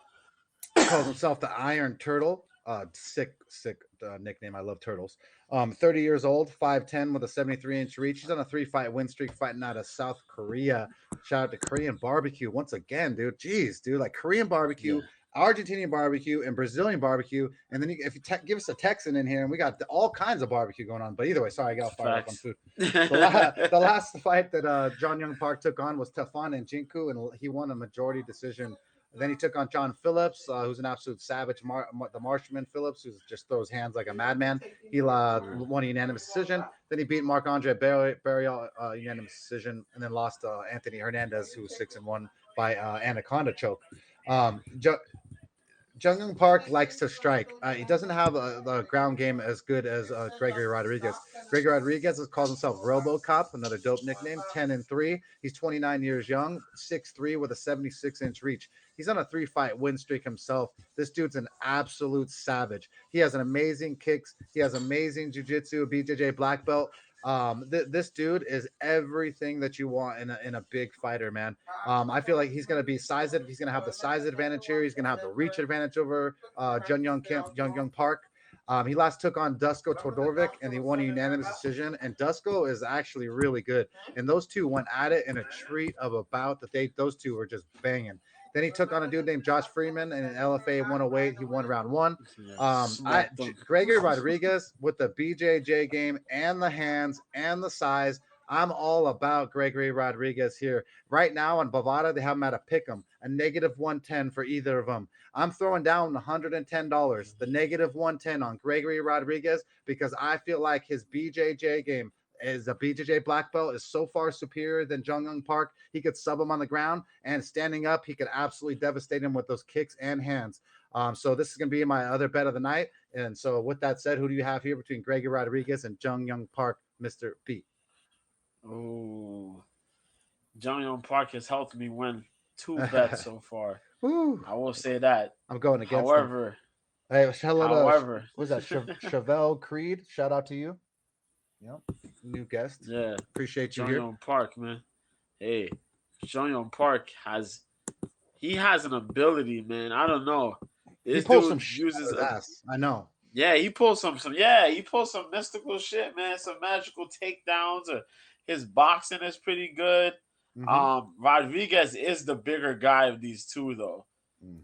Calls himself the Iron Turtle. Sick nickname. I love turtles. 30 years old, 5'10 with a 73-inch reach. He's on a 3-fight win streak fighting out of South Korea. Shout out to Korean barbecue once again, dude. Jeez, dude, like Korean barbecue, Argentinian barbecue, and Brazilian barbecue. And then if you give us a Texan in here, and we got all kinds of barbecue going on. But either way, sorry, I got fired up on food. The last fight that Jun Young Park took on was Tefan and Jinku, and he won a majority decision. Then he took on John Phillips, who's an absolute savage, the Marshman Phillips, who just throws hands like a madman. He won a unanimous decision. Then he beat Marc-Andre Barrial unanimous decision, and then lost Anthony Hernandez, who was 6-1 by Anaconda choke. Jun Young Park likes to strike. He doesn't have the ground game as good as Gregory Rodriguez. Gregory Rodriguez calls himself RoboCop, another dope nickname, 10-3. He's 29 years young, 6'3 with a 76-inch reach. He's on a 3-fight win streak himself. This dude's an absolute savage. He has an amazing kicks. He has amazing jiu-jitsu, BJJ black belt. This dude is everything that you want in a big fighter, man. I feel like he's gonna be size. He's gonna have the size advantage here. He's gonna have the reach advantage over Jung Young Park. He last took on Dusko Todorovic and he won a unanimous decision. And Dusko is actually really good. And those two went at it in a treat of a bout that those two were just banging. Then he took on a dude named Josh Freeman in an LFA 108. He won round one. Gregory Rodriguez with the BJJ game and the hands and the size. I'm all about Gregory Rodriguez here. Right now on Bovada, they have him at a pick'em, a negative 110 for either of them. I'm throwing down $110, the negative 110 on Gregory Rodriguez, because I feel like his BJJ game is a BJJ black belt is so far superior than Jung Young Park. He could sub him on the ground, and standing up, he could absolutely devastate him with those kicks and hands. So this is going to be my other bet of the night. And so with that said, who do you have here between Gregory Rodriguez and Jung Young Park, Mr. B? Oh, Jung Young Park has helped me win 2 bets so far. Ooh, I will say that. I'm going against However, him. Hey, however, what was that? Chevelle Creed, shout out to you. Yep, new guest. Yeah, Appreciate you Jung here. Young Park, man. Hey, Jung Young Park has an ability, man. I don't know. He This pulls dude some shit out of his ass. I know. Yeah, he pulls some mystical shit, man. Some magical takedowns. Or his boxing is pretty good. Rodriguez is the bigger guy of these two, though.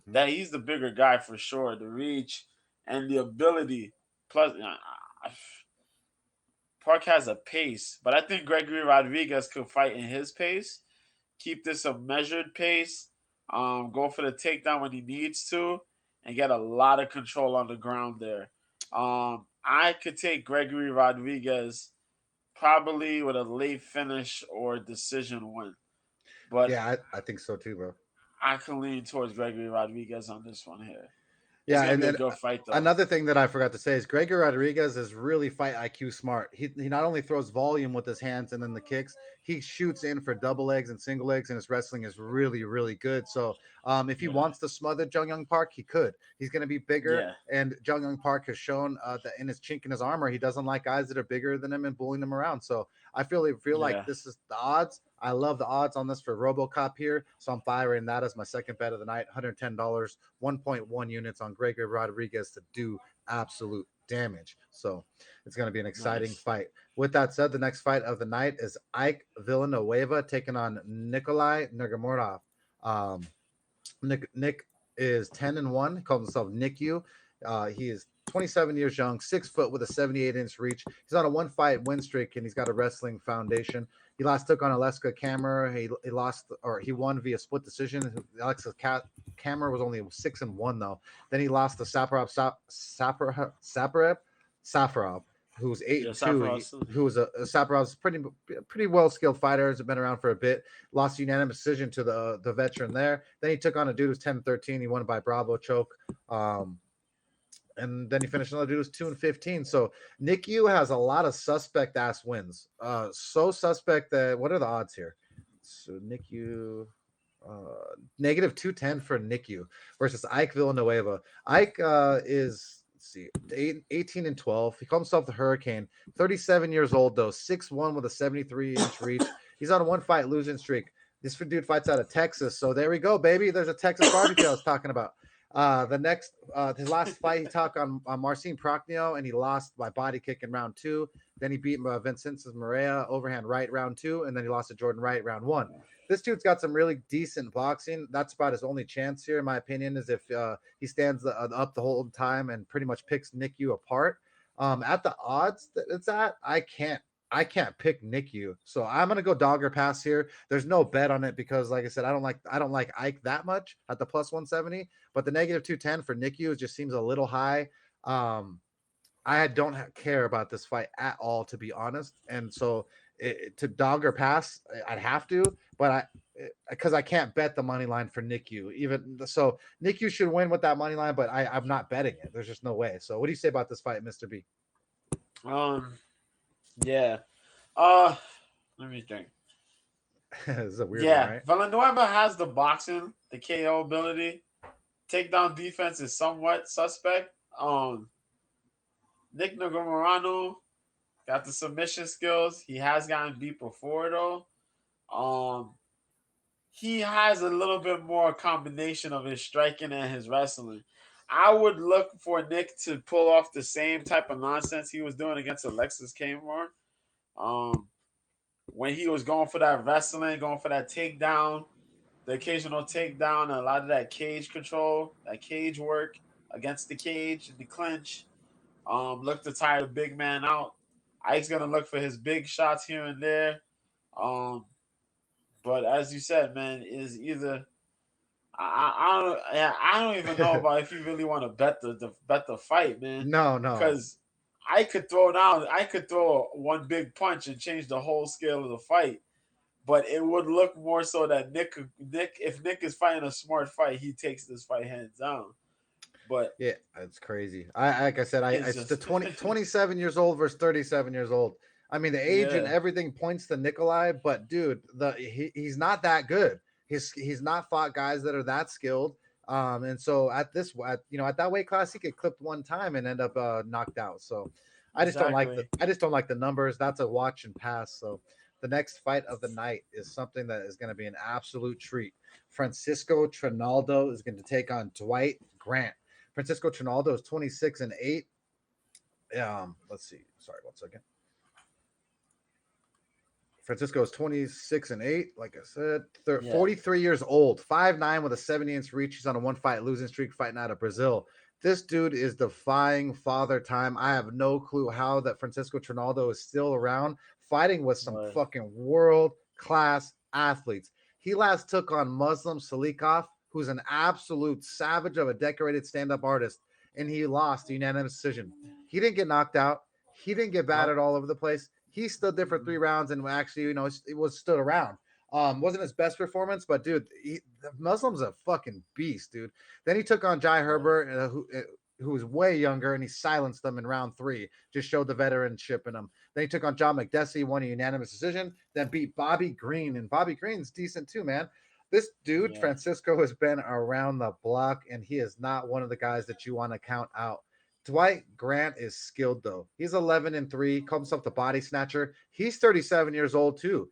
That he's the bigger guy for sure. The reach and the ability. Plus, Park has a pace, but I think Gregory Rodriguez could fight in his pace. Keep this a measured pace. Go for the takedown when he needs to, and get a lot of control on the ground there. I could take Gregory Rodriguez probably with a late finish or decision win. But yeah, I think so too, bro. I can lean towards Gregory Rodriguez on this one here. Yeah, and then good fight, though. another thing that I forgot to say is Gregory Rodriguez is really fight IQ smart. He not only throws volume with his hands and then the kicks, he shoots in for double legs and single legs, and his wrestling is really, really good. So if he wants to smother Jung Young Park, he could. He's going to be bigger, and Jung Young Park has shown that in his chink in his armor, he doesn't like guys that are bigger than him and bullying them around. So I feel like this is the odds. I love the odds on this for RoboCop here, so I'm firing that as my second bet of the night. $110, 1.1 units on Gregory Rodriguez to do absolute damage. So it's going to be an exciting fight. With that said, the next fight of the night is Ike Villanueva taking on Nikolai Nurmagomedov. Nick is 10-1. He calls himself NICU. He is 27 years young, 6 foot with a 78-inch reach. He's on a 1-fight win streak, and he's got a wrestling foundation. He last took on Alexa Kammer. He won via split decision. Alexa Kammer was only 6-1 though. Then he lost to Safarov, who's 8-2. Who was Safarov's pretty well skilled fighter. Has been around for a bit. Lost unanimous decision to the veteran there. Then he took on a dude who's 10-13. He won by Bravo choke. And then he finished another dude who's 2-15. So NICU has a lot of suspect ass wins. So suspect that what are the odds here? So NICU negative 210 for NICU versus Ike Villanueva. Ike is 18-12. He called himself the Hurricane. 37 years old though, 6'1" with a 73-inch reach. He's on a 1-fight losing streak. This dude fights out of Texas. So there we go, baby. There's a Texas barbecue I was talking about. His last fight, he took on Marcin Prochnio, and he lost by body kick in round 2. Then he beat Vincenzo Morea overhand right round 2, and then he lost to Jordan Wright round 1. This dude's got some really decent boxing. That's about his only chance here, in my opinion, is if he stands up the whole time and pretty much picks NICU apart. At the odds that it's at, I can't pick NICU, so I'm gonna go dogger pass here. There's no bet on it because, like I said, I don't like Ike that much at the plus 170, but the negative 210 for NICU just seems a little high. I don't care about this fight at all, to be honest, and so to dogger pass, I'd have to, but because I can't bet the money line for NICU. Even so, NICU should win with that money line, but I'm not betting it. There's just no way. So, what do you say about this fight, Mr. B? Yeah. Let me think. This is a weird one, right? Villanueva has the boxing, the KO ability. Takedown defense is somewhat suspect. Nick Nurmagomedov got the submission skills. He has gotten beat before though. Um, he has a little bit more combination of his striking and his wrestling. I would look for Nick to pull off the same type of nonsense he was doing against Alexis Kmore. Um, when he was going for that wrestling, going for that takedown, the occasional takedown, and a lot of that cage control, that cage work against the cage, the clinch. Look to tire the big man out. Ike's gonna look for his big shots here and there. Um, but as you said, man, is either I don't even know about if you really want to bet the fight, man, No. because I could throw one big punch and change the whole scale of the fight, but it would look more so that if Nick is fighting a smart fight, he takes this fight hands down. But Yeah, it's crazy. I like I said, it's it's the just 27 years old versus 37 years old. I mean, the age and yeah, everything points to Nikolai, but dude, he's not that good. He's not fought guys that are that skilled. And so at that weight class, he get clipped one time and end up knocked out. So exactly. I just don't like the numbers. That's a watch and pass. So the next fight of the night is something that is going to be an absolute treat. Francisco Trinaldo is going to take on Dwight Grant. Francisco Trinaldo is 26-8. Let's see. Sorry, 1 second. Francisco is 26-8. Like I said, Yeah, 43 years old, 5'9" with a 70-inch reach. He's on a 1-fight losing streak, fighting out of Brazil. This dude is defying father time. I have no clue how that Francisco Trinaldo is still around, fighting with some but fucking world class athletes. He last took on Muslim Salikov, who's an absolute savage of a decorated stand-up artist, and he lost a unanimous decision. He didn't get knocked out. He didn't get no, battered all over the place. He stood there for 3 rounds and actually, it was stood around. Wasn't his best performance, but dude, the Muslim's a fucking beast, dude. Then he took on Jai but Herbert, who was way younger, and he silenced them in round 3. Just showed the veteranship in him. Then he took on John McDessie, won a unanimous decision. Then beat Bobby Green, and Bobby Green's decent too, man. This dude, yeah, Francisco, has been around the block, and he is not one of the guys that you want to count out. Dwight Grant is skilled though. He's 11-3, calls himself the body snatcher. He's 37 years old too.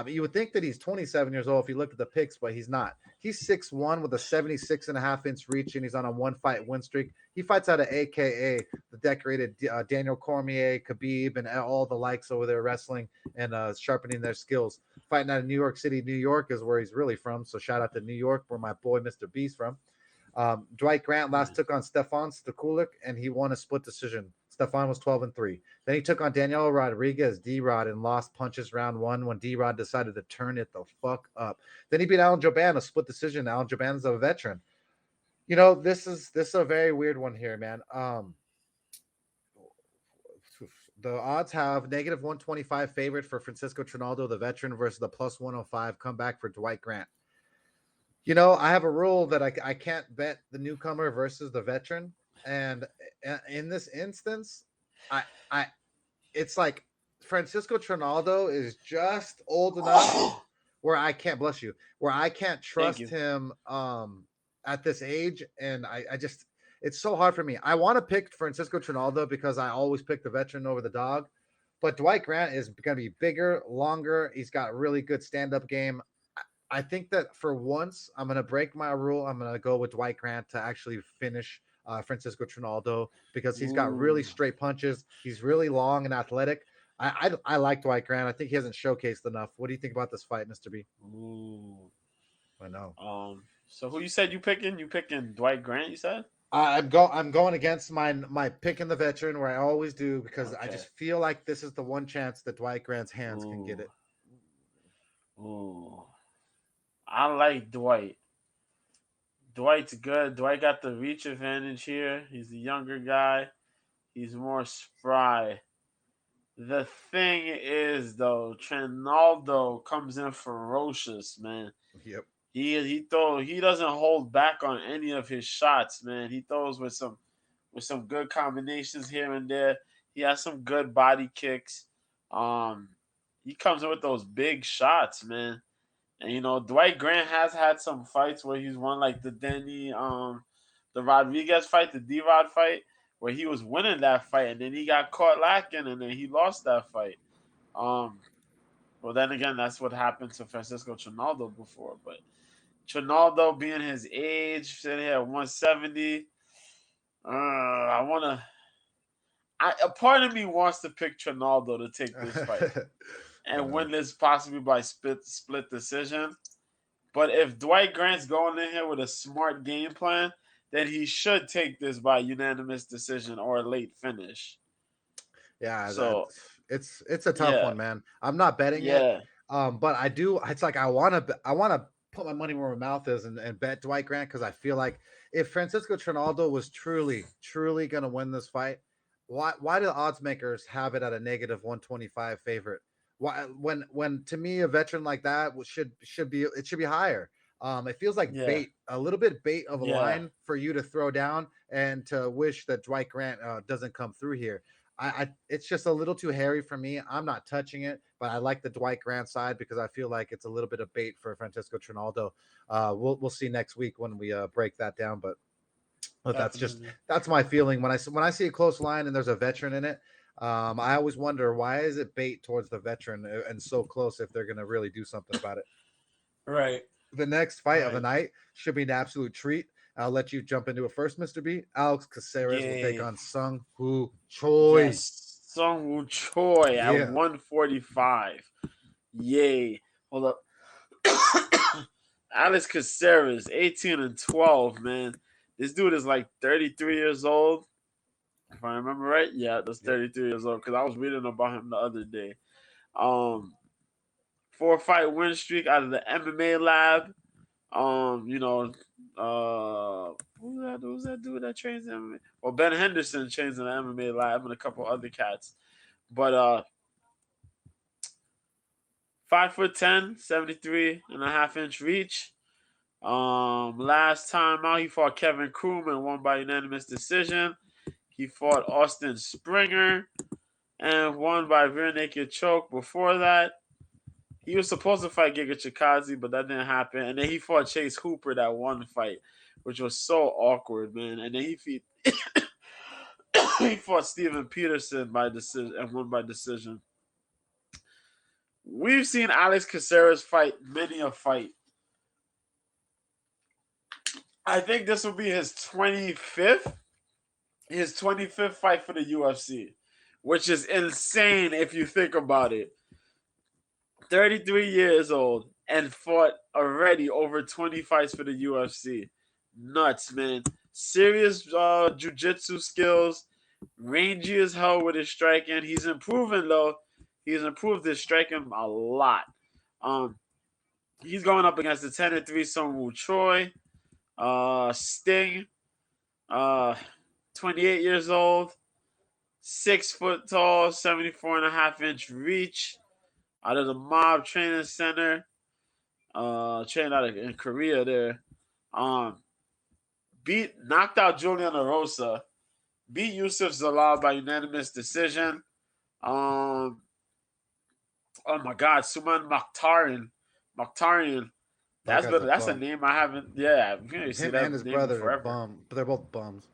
You would think that he's 27 years old if you look at the pics, but he's not. He's 6'1" with a 76.5-inch reach, and he's on a 1-fight win streak. He fights out of AKA, the decorated Daniel Cormier, Khabib, and all the likes over there wrestling and sharpening their skills. Fighting out of New York City, New York is where he's really from. So shout out to New York, where my boy Mr. B's from. Dwight Grant last took on Stefan Stakulik, and he won a split decision. Stefan was 12-3. Then he took on Daniel Rodriguez, D-Rod, and lost punches round 1 when D-Rod decided to turn it the fuck up. Then he beat Alan Jouban, a split decision. Alan Jouban's a veteran. This is a very weird one here, man. The odds have -125 favorite for Francisco Trinaldo, the veteran, versus the +105 comeback for Dwight Grant. I have a rule that I can't bet the newcomer versus the veteran, and in this instance, it's like Francisco Trinaldo is just old enough where I can't where I can't thank trust you. him at this age, and I just it's so hard for me. I want to pick Francisco Trinaldo because I always pick the veteran over the dog, but Dwight Grant is going to be bigger, longer. He's got really good stand-up game. I think that for once, I'm going to break my rule. I'm going to go with Dwight Grant to actually finish Francisco Trinaldo because he's got really Ooh, straight punches. He's really long and athletic. I like Dwight Grant. I think he hasn't showcased enough. What do you think about this fight, Mr. B? ooh. I know. So who you said you picking? You picking Dwight Grant? You said I'm going against my pick in the veteran where I always do because I okay. just feel like this is the one chance that Dwight Grant's hands can get Ooh, it. ooh. I like Dwight. Dwight's good. Dwight got the reach advantage here. He's a younger guy. He's more spry. The thing is, though, Trinaldo comes in ferocious, man. Yep. He doesn't hold back on any of his shots, man. He throws with some good combinations here and there. He has some good body kicks. Um, he comes in with those big shots, man. And Dwight Grant has had some fights where he's won, like the Rodriguez fight, the D Rod fight, where he was winning that fight, and then he got caught lacking, and then he lost that fight. Well, then again, that's what happened to Francisco Trinaldo before. But Trinaldo, being his age, sitting here at 170, a part of me wants to pick Trinaldo to take this fight and win this possibly by split decision. But if Dwight Grant's going in here with a smart game plan, then he should take this by unanimous decision or a late finish. Yeah, So it's a tough one, man. I'm not betting it. But I do. It's like I want to put my money where my mouth is and bet Dwight Grant, because I feel like if Francisco Trinaldo was truly going to win this fight, why do the odds makers have it at a negative 125 favorite? Why, when to me a veteran like that should be higher. It feels like bait, a little bit bait of a line for you to throw down and to wish that Dwight Grant doesn't come through here. It's just a little too hairy for me. I'm not touching it, but I like the Dwight Grant side because I feel like it's a little bit of bait for Francisco Trinaldo. We'll see next week when we break that down, but that's my feeling when I see a close line and there's a veteran in it. I always wonder, why is it bait towards the veteran and so close if they're going to really do something about it? Right. The next fight of the night should be an absolute treat. I'll let you jump into it first, Mr. B. Alex Caceres will take on Sung Woo Choi. Yes. Sung Woo Choi at 145. Yay. Hold up. Alex Caceres, 18-12, man. This dude is like 33 years old. If I remember right. Yeah, that's 33 years old, because I was reading about him the other day. 4-fight win streak out of the MMA lab. Who's that dude that trains MMA? Well, Ben Henderson trains in the MMA lab and a couple other cats. But 5'10", 73.5-inch reach. Last time out, he fought Kevin Kroom and won by unanimous decision. He fought Austin Springer and won by rear naked choke before that. He was supposed to fight Giga Chikadze, but that didn't happen. And then he fought Chase Hooper that one fight, which was so awkward, man. And then he fought Steven Peterson by decision and won by decision. We've seen Alex Caceres fight many a fight. I think this will be his 25th fight for the UFC, which is insane if you think about it. 33 years old and fought already over 20 fights for the UFC. Nuts, man. Serious jiu-jitsu skills. Rangy as hell with his striking. He's improving, though. He's improved his striking a lot. He's going up against the 10-3 Sung Woo Choi. Sting. 28 years old. 6 foot tall. 74.5-inch reach. Out of the Mob Training Center, trained out in Korea there. Knocked out Julian Erosa, beat Yusuf Zalal by unanimous decision. Oh my God, Suman Mokhtarian. That's a name I haven't. Yeah, him and his brother are bum, but they're both bums.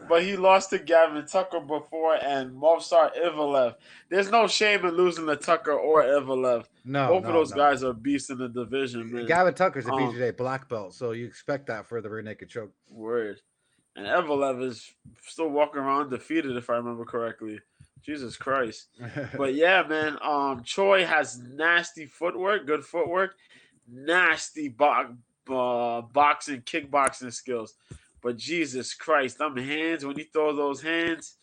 But he lost to Gavin Tucker before and Movsar Ivalev. There's no shame in losing to Tucker or Ivalev. Both of those guys are beasts in the division, man. Gavin Tucker's a BJJ black belt, so you expect that for the rear naked choke. Word. And Ivalev is still walking around defeated, if I remember correctly. Jesus Christ. But yeah, man, Choi has nasty footwork, good footwork, nasty boxing, kickboxing skills. But Jesus Christ, them hands, when he throws those hands,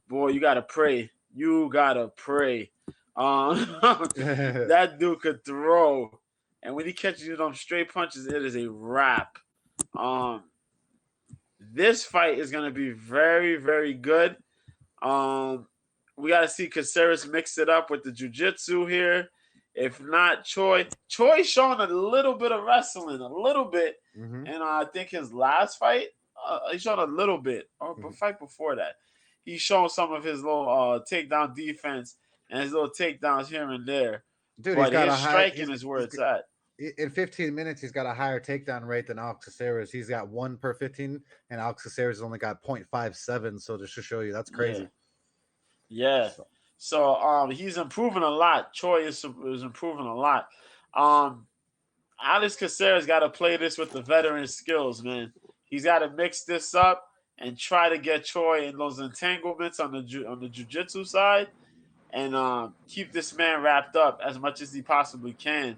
boy, you got to pray. You got to pray. That dude could throw. And when he catches you them straight punches, it is a wrap. This fight is going to be very, very good. We got to see Caceres mix it up with the jiu-jitsu here. If not, Choi's showing a little bit of wrestling, a little bit. Mm-hmm. And I think his last fight, he showed a little bit. Or fight before that, he showed some of his little takedown defense and his little takedowns here and there. Dude, but his striking is where it's at. in 15 minutes, he's got a higher takedown rate than Alex Caceres. He's got 1 per 15, and Alex Caceres only got 0.57. So just to show you, that's Yeah, crazy. yeah. So, So he's improving a lot. Choi is improving a lot. Um, Alex Caceres got to play this with the veteran skills, man. He's got to mix this up and try to get Choi in those entanglements on the jujitsu side, and keep this man wrapped up as much as he possibly can.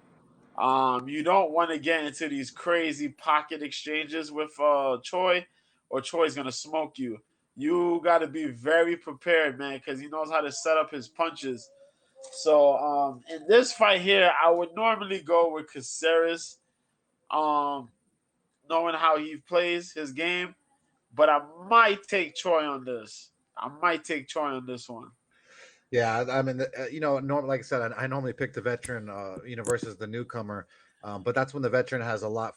You don't want to get into these crazy pocket exchanges with Choi, or Choi's gonna smoke you. You got to be very prepared, man, because he knows how to set up his punches. So in this fight here, I would normally go with Caceres, um, knowing how he plays his game, but I might take Choi on this. I might take Choi on this one. yeah, I mean, norm like I said, I normally pick the veteran, versus the newcomer, but that's when the veteran has a lot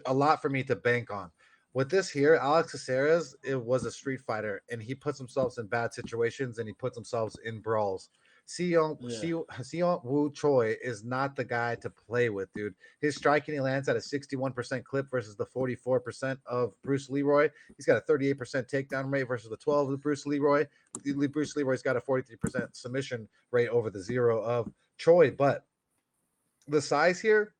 a lot for me to bank on. With this here, Alex Caceres, it was a street fighter, and he puts himself in bad situations, and he puts himself in brawls. Yeah, Seong Woo Choi is not the guy to play with, dude. His striking, he lands at a 61% clip versus the 44% of Bruce Leroy. He's got a 38% takedown rate versus the 12 of Bruce Leroy. Bruce Leroy's got a 43% submission rate over the 0 of Choi. But the size here,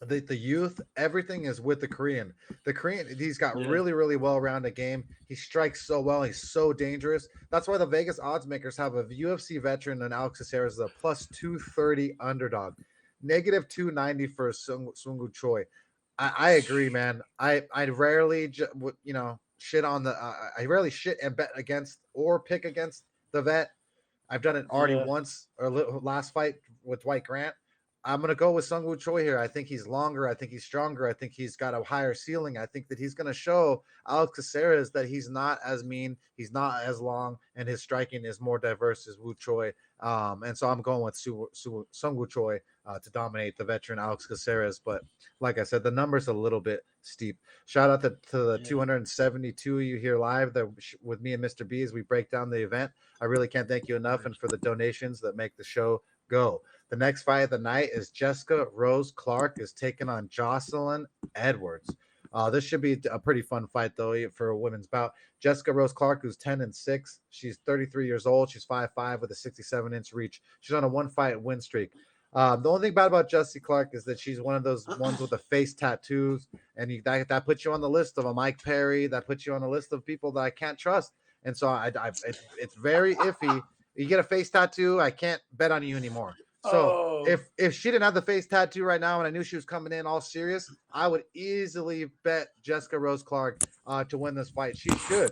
the youth, everything is with the Korean. The Korean, he's got yeah, really, really well-rounded game. He strikes so well. He's so dangerous. That's why the Vegas odds makers have a UFC veteran and Alex Caceres as a plus 230 underdog. Negative 290 for Sungu Choi. I agree, man. I rarely shit on the I rarely shit and bet against or pick against the vet. I've done it already yeah. once or last fight with Dwight Grant. I'm gonna go with Sungwoo Choi here. I think he's longer. I think he's stronger. I think he's got a higher ceiling. I think that he's gonna show Alex Caceres that he's not as mean, he's not as long, and his striking is more diverse as Woo Choi. And so I'm going with Sungwoo Choi to dominate the veteran Alex Caceres. But like I said, the number's a little bit steep. Shout out to the Yeah. 272 you here live that with me and Mr. B as we break down the event. I really can't thank you enough, and for the donations that make the show go. The next fight of the night is Jessica Rose Clark is taking on Jocelyn Edwards. This should be a pretty fun fight though for a women's bout. Jessica Rose Clark, who's 10-6, she's 33 years old. She's 5'5" with a 67-inch reach. She's on a one-fight win streak. The only thing bad about Jessica Clark is that she's one of those ones with the face tattoos, and that puts you on the list of a Mike Perry. That puts you on the list of people that I can't trust. And so it's very iffy. You get a face tattoo, I can't bet on you anymore. So Oh, if she didn't have the face tattoo right now and I knew she was coming in all serious, I would easily bet Jessica Rose Clark to win this fight. She should.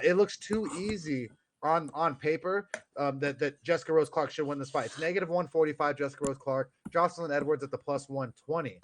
It looks too easy on paper that Jessica Rose Clark should win this fight. It's negative 145 Jessica Rose Clark, Jocelyn Edwards at the plus 120.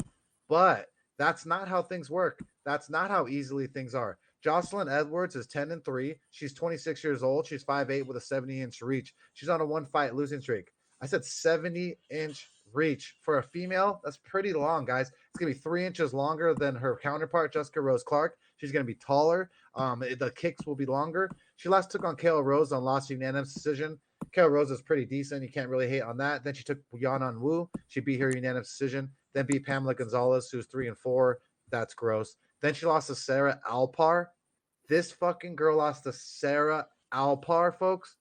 But that's not how things work. That's not how easily things are. Jocelyn Edwards is 10-3. She's 26 years old. She's 5'8" with a 70-inch reach. She's on a one-fight losing streak. I said 70-inch reach for a female. That's pretty long, guys. It's gonna be 3 inches longer than her counterpart, Jessica Rose Clark. She's gonna be taller. The kicks will be longer. She last took on Kayla Rose on lost unanimous decision. Kayla Rose is pretty decent. You can't really hate on that. Then she took Yanan Wu. She beat her unanimous decision. Then beat Pamela Gonzalez, who's 3-4. That's gross. Then she lost to Sarah Alpar. This fucking girl lost to Sarah Alpar, folks.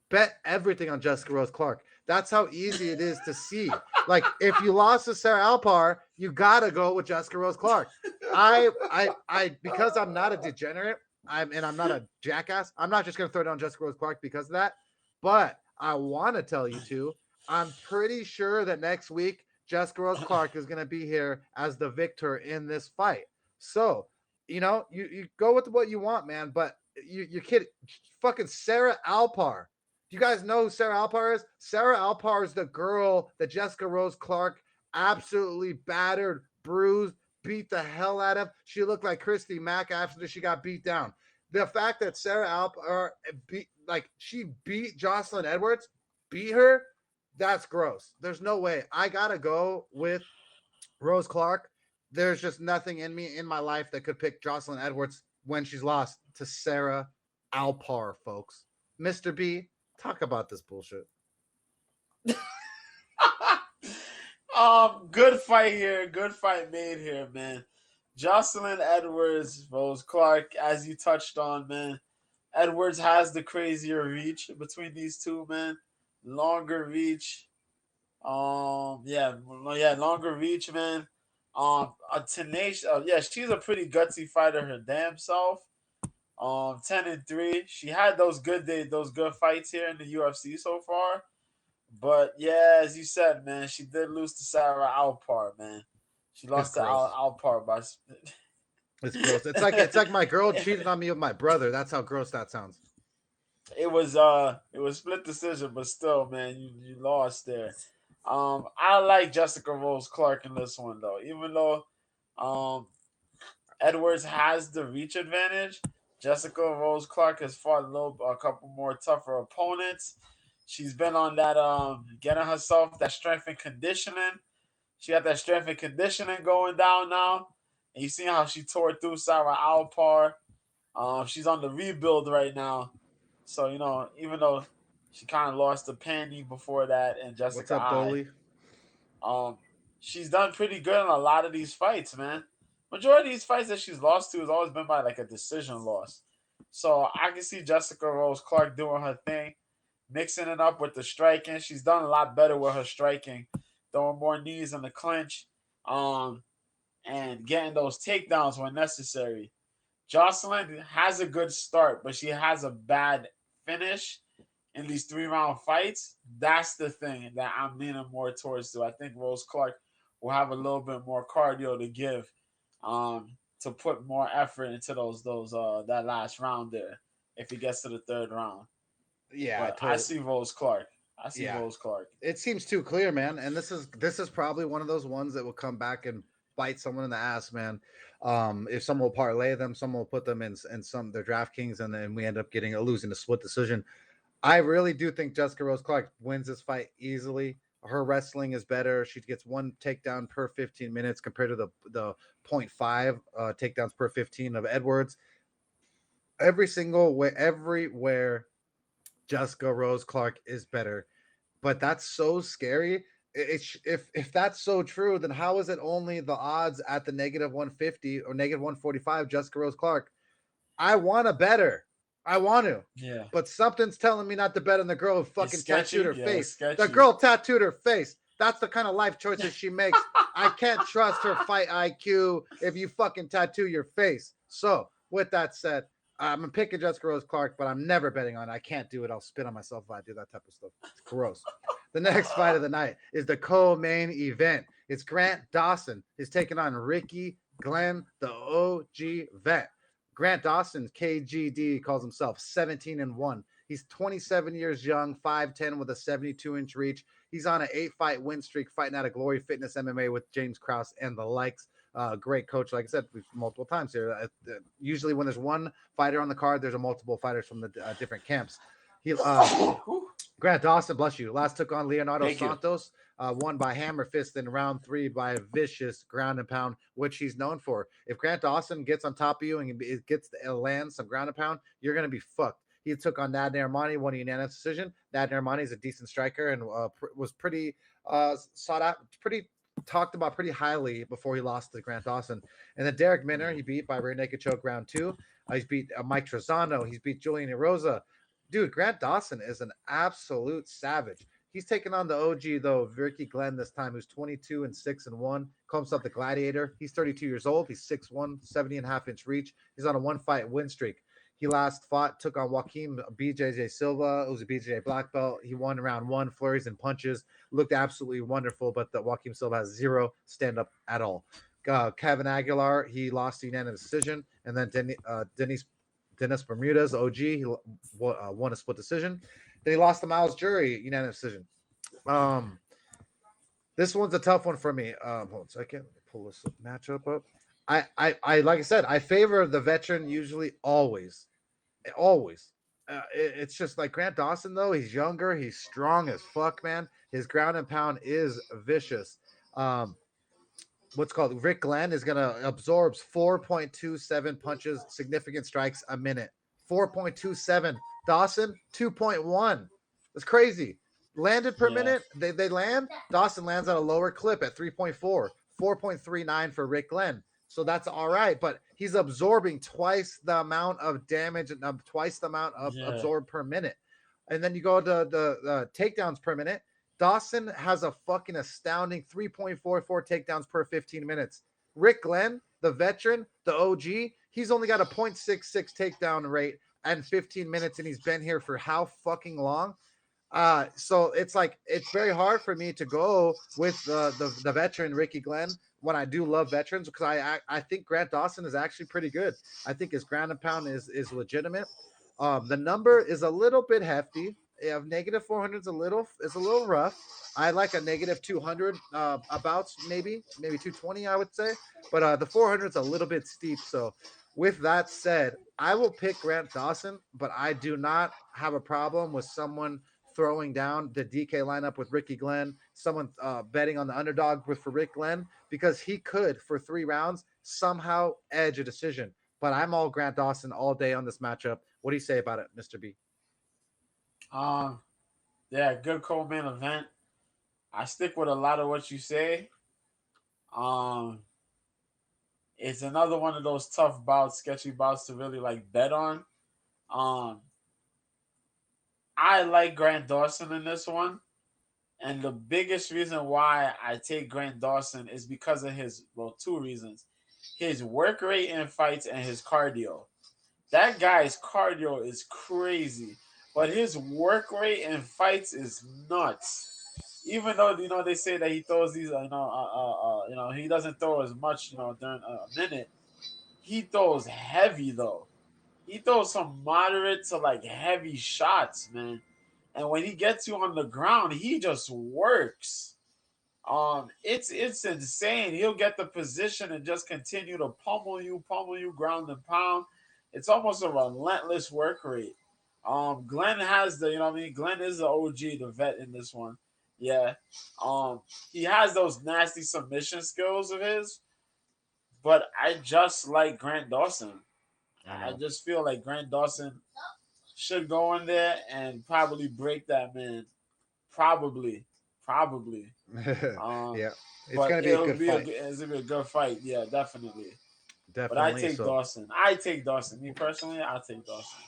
Bet everything on Jessica Rose Clark. That's how easy it is to see. Like, if you lost to Sarah Alpar, you gotta go with Jessica Rose Clark. Because I'm not a degenerate, I'm not a jackass. I'm not just gonna throw down Jessica Rose Clark because of that. But I want to tell you too. I'm pretty sure that next week Jessica Rose Clark is gonna be here as the victor in this fight. So you go with what you want, man. But you kid, fucking Sarah Alpar. Do you guys know who Sarah Alpar is? Sarah Alpar is the girl that Jessica Rose Clark absolutely battered, bruised, beat the hell out of. She looked like Christy Mack after she got beat down. The fact that Sarah Alpar she beat Jocelyn Edwards, beat her, that's gross. There's no way. I gotta go with Rose Clark. There's just nothing in my life that could pick Jocelyn Edwards when she's lost to Sarah Alpar, folks. Mr. B, talk about this bullshit. Good fight here. Good fight made here, man. Jocelyn Edwards, Rose Clark, as you touched on, man. Edwards has the crazier reach between these two, man. Longer reach. Longer reach, man. A tenacious. Yeah, she's a pretty gutsy fighter her damn self. 10-3. She had those good days, those good fights here in the UFC so far. But yeah, as you said, man, she did lose to Sarah Alpar, man. She lost to gross. Alpar by. It's gross. It's like my girl cheated on me with my brother. That's how gross that sounds. It was split decision, but still, man, you lost there. I like Jessica Rose Clark in this one though, even though Edwards has the reach advantage. Jessica Rose Clark has fought a couple more tougher opponents. She's been on that getting herself that strength and conditioning. She got that strength and conditioning going down now. And you see how she tore through Sarah Alpar. She's on the rebuild right now. So, even though she kind of lost to Pandy before that and Jessica What's up, Dolly? She's done pretty good in a lot of these fights, man. Majority of these fights that she's lost to has always been by like a decision loss. So I can see Jessica Rose Clark doing her thing, mixing it up with the striking. She's done a lot better with her striking, throwing more knees in the clinch, and getting those takedowns when necessary. Jocelyn has a good start, but she has a bad finish in these 3-round fights. That's the thing that I'm leaning more towards. I think Rose Clark will have a little bit more cardio to give, to put more effort into those that last round there if he gets to the 3rd round. Yeah, I see Rose Clark. Rose Clark. It seems too clear, man. And this is probably one of those ones that will come back and bite someone in the ass, man. If someone will parlay them, someone will put them in some their DraftKings, and then we end up losing a split decision. I really do think Jessica Rose Clark wins this fight easily. Her wrestling is better. She gets 1 takedown per 15 minutes compared to the 0.5 takedowns per 15 of Edwards. Everywhere Jessica Rose Clark is better. But that's so scary. If that's so true, then how is it only the odds at the -150 or -145 Jessica Rose Clark? I want to bet her. I want to. Yeah. But something's telling me not to bet on the girl who fucking tattooed her face. Sketchy. The girl tattooed her face. That's the kind of life choices she makes. I can't trust her fight IQ if you fucking tattoo your face. So, with that said, I'm picking Jessica Rose Clark, but I'm never betting on it. I can't do it. I'll spit on myself if I do that type of stuff. It's gross. The next fight of the night is the co-main event. It's Grant Dawson is taking on Ricky Glenn, the OG vet. Grant Dawson, KGD, calls himself 17-1. He's 27 years young, 5'10", with a 72-inch reach. He's on an 8-fight win streak, fighting out of Glory Fitness MMA with James Krause and the likes. Great coach, like I said multiple times here. Usually, when there's one fighter on the card, there's a multiple fighters from the different camps. Grant Dawson, bless you. Last took on Leonardo Santos, won by hammer fist in round 3 by a vicious ground and pound, which he's known for. If Grant Dawson gets on top of you and it gets to land some ground and pound, you're gonna be fucked. He took on Nadin Armani, won a unanimous decision. Nadin Armani is a decent striker and was pretty sought out, pretty talked about pretty highly before he lost to Grant Dawson. And then Derek Minner, he beat by rear naked choke round 2. He's beat Mike Trezano. He's beat Julian Erosa. Dude, Grant Dawson is an absolute savage. He's taking on the OG, though, Ricky Glenn this time, who's 22-6-1. Calls himself the Gladiator. He's 32 years old. He's 6'1", 70.5-inch reach. He's on a 1-fight win streak. He last took on Joaquim BJJ Silva, who's a BJJ black belt. He won round 1, flurries and punches. Looked absolutely wonderful, but the Joaquim Silva has 0 stand-up at all. Kevin Aguilar, he lost the unanimous decision. And then Dennis Bermudez, OG, he won a split decision. Then he lost to Miles Jury, unanimous decision. This one's a tough one for me. Hold on a second. Pull this matchup up. I like I said, I favor the veteran usually always. It's just like Grant Dawson, though. He's younger. He's strong as fuck, man. His ground and pound is vicious. Rick Glenn is going to absorb 4.27 punches, significant strikes a minute. 4.27. Dawson, 2.1. That's crazy. Landed per Yeah. minute, they land. Dawson lands at a lower clip at 3.4, 4.39 for Rick Glenn. So that's all right, but he's absorbing twice the amount of damage and twice the amount of Yeah. absorbed per minute. And then you go to the takedowns per minute. Dawson has a fucking astounding 3.44 takedowns per 15 minutes. Rick Glenn, the veteran, the OG, he's only got a 0.66 takedown rate and 15 minutes, and he's been here for how fucking long? So it's like it's very hard for me to go with the veteran Ricky Glenn when I do love veterans, because I think Grant Dawson is actually pretty good. I think his ground and pound is legitimate. The number is a little bit hefty. Of negative 400 is a little rough. I like a negative 200 abouts, maybe 220, I would say, but the 400 is a little bit steep. So with that said, I will pick Grant Dawson, but I do not have a problem with someone throwing down the DK lineup with Ricky Glenn, someone betting on the underdog for Rick Glenn, because he could, for 3 rounds, somehow edge a decision. But I'm all Grant Dawson all day on this matchup. What do you say about it, Mr. B? Yeah, good co-main event. I stick with a lot of what you say. Um, it's another one of those tough bouts, sketchy bouts to really like bet on. Um, I like Grant Dawson in this one. And the biggest reason why I take Grant Dawson is because of his, well, 2 reasons. His work rate in fights and his cardio. That guy's cardio is crazy, but his work rate in fights is nuts. Even though they say that he throws these, he doesn't throw as much, during a minute. He throws heavy though. He throws some moderate to like heavy shots, man. And when he gets you on the ground, he just works. It's insane. He'll get the position and just continue to pummel you, ground and pound. It's almost a relentless work rate. Glenn has the, Glenn is the OG, the vet in this one. Yeah. He has those nasty submission skills of his, but I just like Grant Dawson. I just feel like Grant Dawson should go in there and probably break that man. Probably. Yeah, it's But gonna be a good fight. It's gonna be a good fight. Yeah, definitely. But I Definitely. take Dawson. I take Dawson. Me personally, I take Dawson.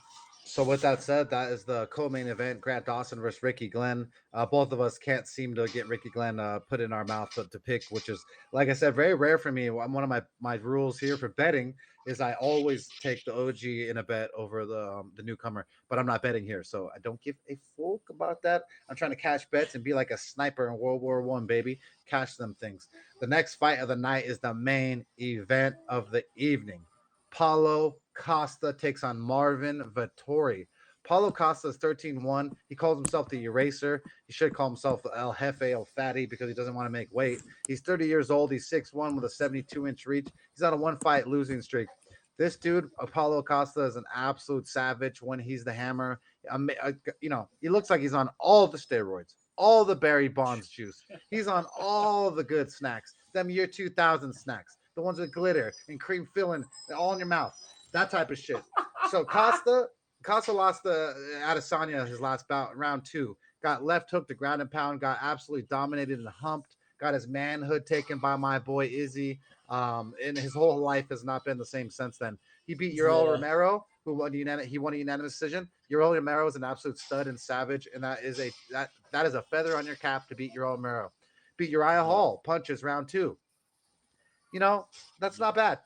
So with that said, that is the co-main event: Grant Dawson versus Ricky Glenn. Both of us can't seem to get Ricky Glenn put in our mouth to pick, which is, like I said, very rare for me. One of my rules here for betting is I always take the OG in a bet over the newcomer, but I'm not betting here, so I don't give a fuck about that. I'm trying to cash bets and be like a sniper in World War One, baby. Cash them things. The next fight of the night is the main event of the evening. Paulo Costa takes on Marvin Vettori. Paulo Costa is 13-1. He calls himself the Eraser. He should call himself El Jefe, El Fatty, because he doesn't want to make weight. He's 30 years old. He's 6'1 with a 72-inch reach. He's on a 1-fight losing streak. This dude, Paulo Costa, is an absolute savage when he's the hammer. He looks like he's on all the steroids, all the Barry Bonds juice. He's on all the good snacks, them year 2000 snacks, the ones with glitter and cream filling all in your mouth, that type of shit. So Costa lost to Adesanya his last bout, round 2. Got left hook to ground and pound, got absolutely dominated and humped, got his manhood taken by my boy Izzy. And his whole life has not been the same since then. He beat Yoel Romero, who won a unanimous decision. Yoel Romero is an absolute stud and savage, and that is a feather on your cap to beat Yoel Romero. Beat Uriah Hall, punches round 2. That's not bad.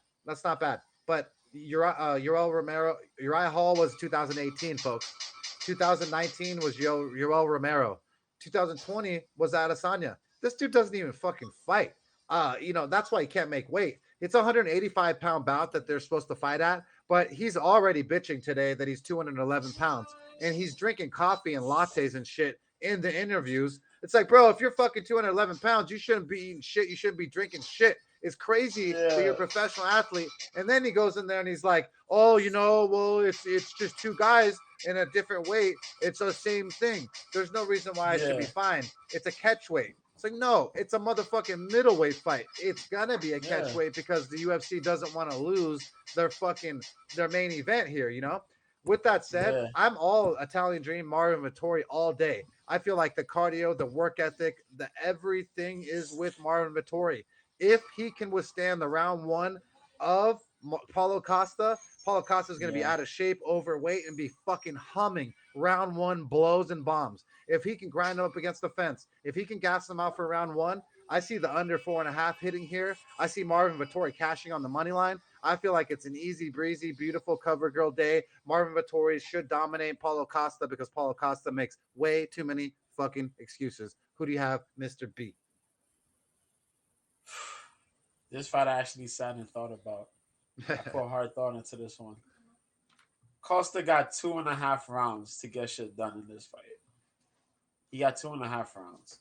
But Uriah Hall was 2018, folks. 2019 was Yoel Romero. 2020 was Adesanya. This dude doesn't even fucking fight. That's why he can't make weight. It's a 185-pound bout that they're supposed to fight at, but he's already bitching today that he's 211 pounds, and he's drinking coffee and lattes and shit in the interviews. It's like, bro, if you're fucking 211 pounds, you shouldn't be eating shit. You shouldn't be drinking shit. It's crazy that you're a professional athlete. And then he goes in there and he's like, oh, well, it's just 2 guys in a different weight. It's the same thing. There's no reason why it should be fine. It's a catch weight. It's like, no, it's a motherfucking middleweight fight. It's gonna be a catch weight because the UFC doesn't want to lose their main event here, With that said, Yeah. I'm all Italian Dream, Marvin Vittori all day. I feel like the cardio, the work ethic, the everything is with Marvin Vittori. If he can withstand the round one of Paulo Costa, Paulo Costa is going to be Yeah. out of shape, overweight, and be fucking humming round one blows and bombs. If he can grind him up against the fence, if he can gas him out for round one, I see the under 4.5 hitting here. I see Marvin Vittori cashing on the money line. I feel like it's an easy breezy, beautiful cover girl day. Marvin Vittori should dominate Paulo Costa because Paulo Costa makes way too many fucking excuses. Who do you have, Mr. B? This fight I actually sat and thought about. I put hard thought into this one. Costa got 2.5 rounds to get shit done in this fight. He got 2.5 rounds.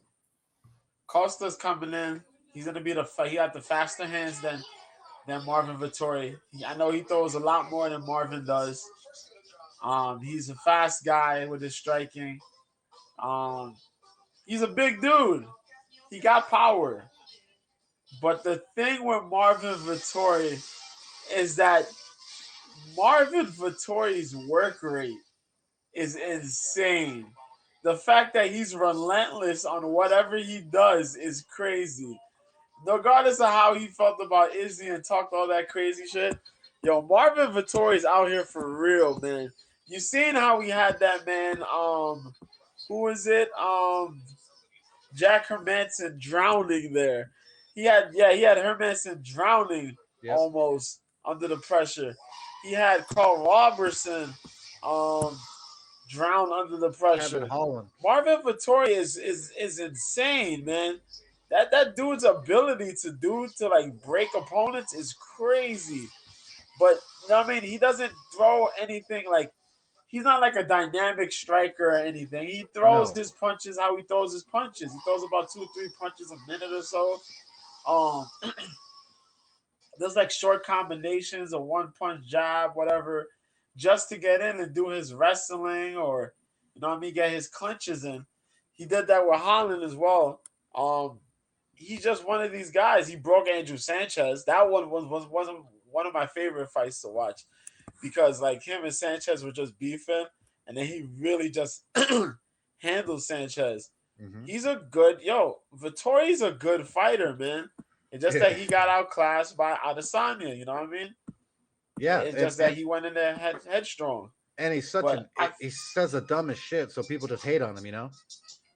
Costa's coming in. He's gonna be the fight. He got the faster hands than Marvin Vittori. I know he throws a lot more than Marvin does. He's a fast guy with his striking. He's a big dude. He got power. But the thing with Marvin Vittori is that Marvin Vittori's work rate is insane. The fact that he's relentless on whatever he does is crazy. Regardless of how he felt about Izzy and talked all that crazy shit, yo, Marvin Vittori's out here for real, man. You seen how we had that man, who was it? Jack Hermanson drowning there. He had Hermanson drowning almost under the pressure. He had Carl Robertson drown under the pressure. Kevin Holland. Marvin Vittori is insane, man. That dude's ability to like break opponents is crazy. But you know what I mean? He doesn't throw anything like he's not like a dynamic striker or anything. He throws his punches how he throws his punches. He throws about 2 or 3 punches a minute or so. There's like short combinations, a 1-punch jab, whatever, just to get in and do his wrestling or you know what I mean, get his clinches in. He did that with Holland as well. He's just one of these guys. He broke Andrew Sanchez. That one was one of my favorite fights to watch because like him and Sanchez were just beefing, and then he really just handled Sanchez. Mm-hmm. He's a good Vittori's a good fighter, man. It's just that he got outclassed by Adesanya. You know what I mean? Yeah. It's just that he went in there headstrong. And he's he says the dumbest shit, so people just hate on him, you know?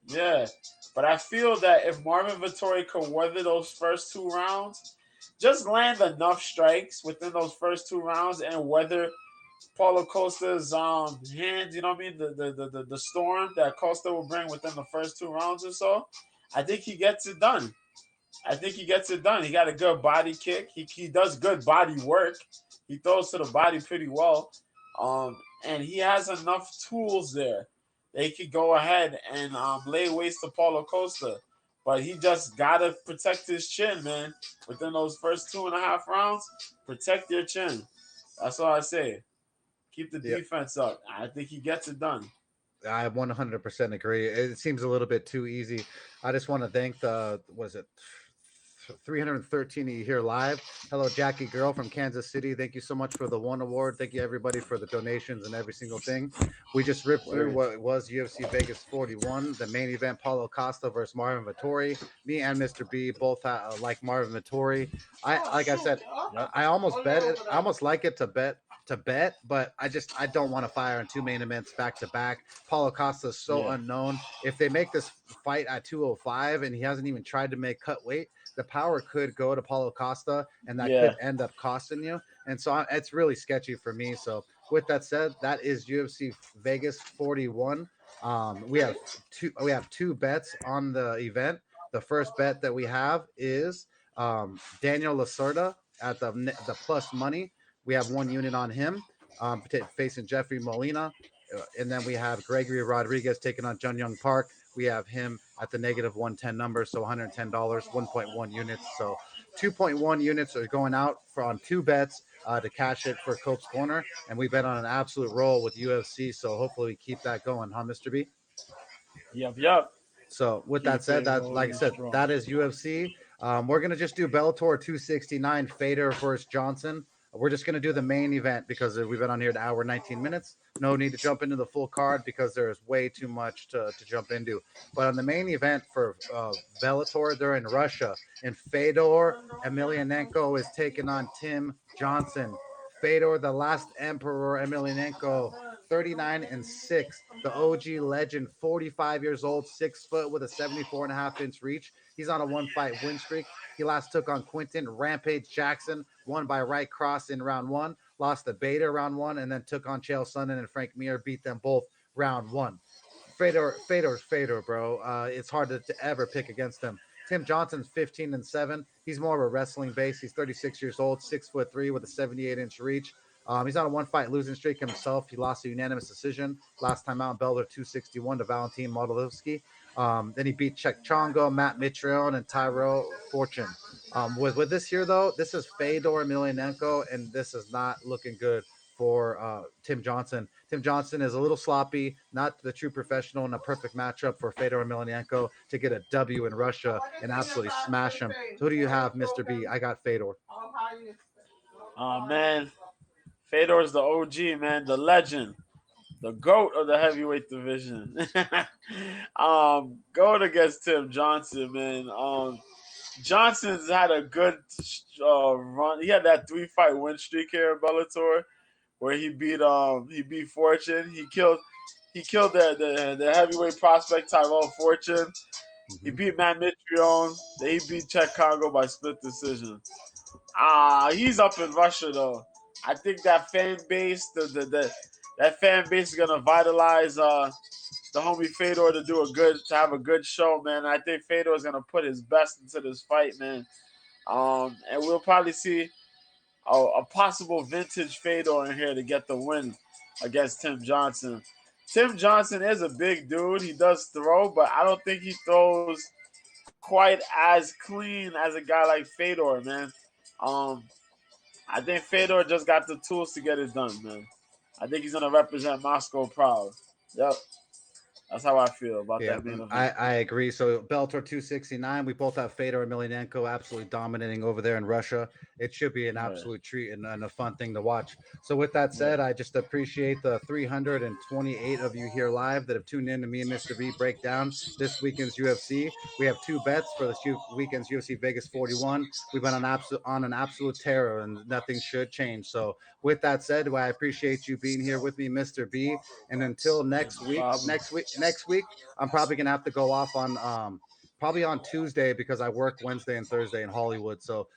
Yeah. But I feel that if Marvin Vittori could weather those first 2 rounds, just land enough strikes within those first 2 rounds and weather Paulo Costa's hands, you know what I mean? The storm that Costa will bring within the first 2 rounds or so, I think he gets it done. He got a good body kick. He does good body work. He throws to the body pretty well. And he has enough tools there. They could go ahead and lay waste to Paulo Costa. But he just got to protect his chin, man. Within those first 2.5 rounds, protect your chin. That's all I say. Keep the defense up. I think he gets it done. I 100% agree. It seems a little bit too easy. I just want to thank 313 of you here live. Hello, Jackie Girl from Kansas City. Thank you so much for the 1 award. Thank you, everybody, for the donations and every single thing. We just ripped through what was UFC Vegas 41, the main event, Paulo Costa versus Marvin Vittori. Me and Mr. B both like Marvin Vittori. I almost bet it. I almost like it to bet, but I don't want to fire on 2 main events back to back. Paulo Costa is so unknown. If they make this fight at 205 and he hasn't even tried to make cut weight, the power could go to Paulo Costa, and that could end up costing you. And so it's really sketchy for me. So with that said, that is UFC Vegas 41. We have two bets on the event. The first bet that we have is Daniel Lacerda at the plus money. We have 1 unit on him facing Jeffrey Molina. And then we have Gregory Rodriguez taking on Jun Young Park. We have him at the negative 110 number, so $110, 1.1 units. So 2.1 units are going out on 2 bets to cash it for Cope's Corner. And we bet on an absolute roll with UFC. So hopefully we keep that going, huh, Mr. B? Yep. So with that said, like I said, that is UFC. We're going to just do Bellator 269, Fader versus Johnson. We're just going to do the main event because we've been on here an hour 19 minutes. No need to jump into the full card because there's way too much to jump into. But on the main event for Bellator, they're in Russia, and Fedor Emelianenko is taking on Tim Johnson. Fedor, the last emperor, Emelianenko, 39-6. The OG legend, 45 years old, 6 foot with a 74.5-inch reach. He's on a 1-fight win streak. He last took on Quinton Rampage Jackson, won by right cross in round 1, lost to Beta round 1, and then took on Chael Sonnen and Frank Mir, beat them both round 1. Fedor's Fedor, bro. It's hard to ever pick against him. Tim Johnson's 15-7. He's more of a wrestling base. He's 36 years old, 6'3" with a 78-inch reach. He's on a 1-fight losing streak himself. He lost a unanimous decision last time out in Bellator 261 to Valentin Modolowski. Then he beat Czech Chongo, Matt Mitrione, and Tyrell Fortune. With this here, though, this is Fedor Emelianenko, and this is not looking good for Tim Johnson. Tim Johnson is a little sloppy, not the true professional, and a perfect matchup for Fedor Emelianenko to get a W in Russia and absolutely smash him. So who do you have, Mr. B? I got Fedor. Oh, man. Fedor's the OG, man, the legend, the GOAT of the heavyweight division. Going against Tim Johnson, man. Johnson's had a good run. He had that 3-fight win streak here in Bellator, where he beat Fortune. He killed the heavyweight prospect Tyrell Fortune. He beat Matt Mitrione. Then he beat Czech Chongo by split decision. He's up in Russia though. I think that fan base, that fan base is gonna vitalize the homie Fedor to have a good show, man. I think Fedor is gonna put his best into this fight, man. And we'll probably see a possible vintage Fedor in here to get the win against Tim Johnson. Tim Johnson is a big dude. He does throw, but I don't think he throws quite as clean as a guy like Fedor, man. I think Fedor just got the tools to get it done, man. I think he's going to represent Moscow proud. Yep. That's how I feel about that main event. I agree. So Bellator 269, we both have Fedor Emelianenko absolutely dominating over there in Russia. It should be an absolute treat and a fun thing to watch. So with that said, I just appreciate the 328 of you here live that have tuned in to me and Mr. B break down this weekend's UFC. We have 2 bets for this weekend's UFC Vegas 41. We've been on an absolute terror, and nothing should change. So with that said, I appreciate you being here with me, Mr. B. And until next week, I'm probably gonna have to go off on probably on Tuesday because I work Wednesday and Thursday in Hollywood. So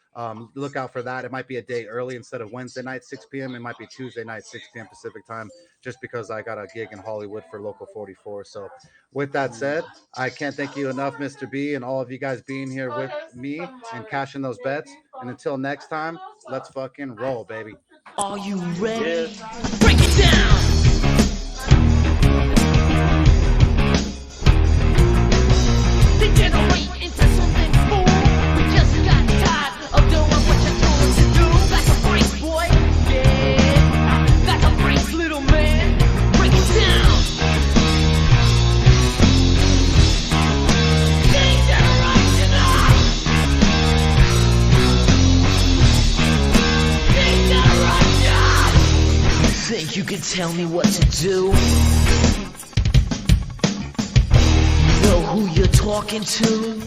look out for that. It might be a day early instead of Wednesday night 6 p.m. It might be Tuesday night 6 p.m. Pacific time, just because I got a gig in Hollywood for Local 44. So with that said, I can't thank you enough, Mr. B, and all of you guys being here with me and cashing those bets. And until next time, let's fucking roll, baby. Are you ready? Break it down! Degenerate into something fool. We just got tired of doing what you told us to do. That's a break, boy. Yeah, that's a break, little man. Break it down. You think you can tell me what to do? Know who you're talking to?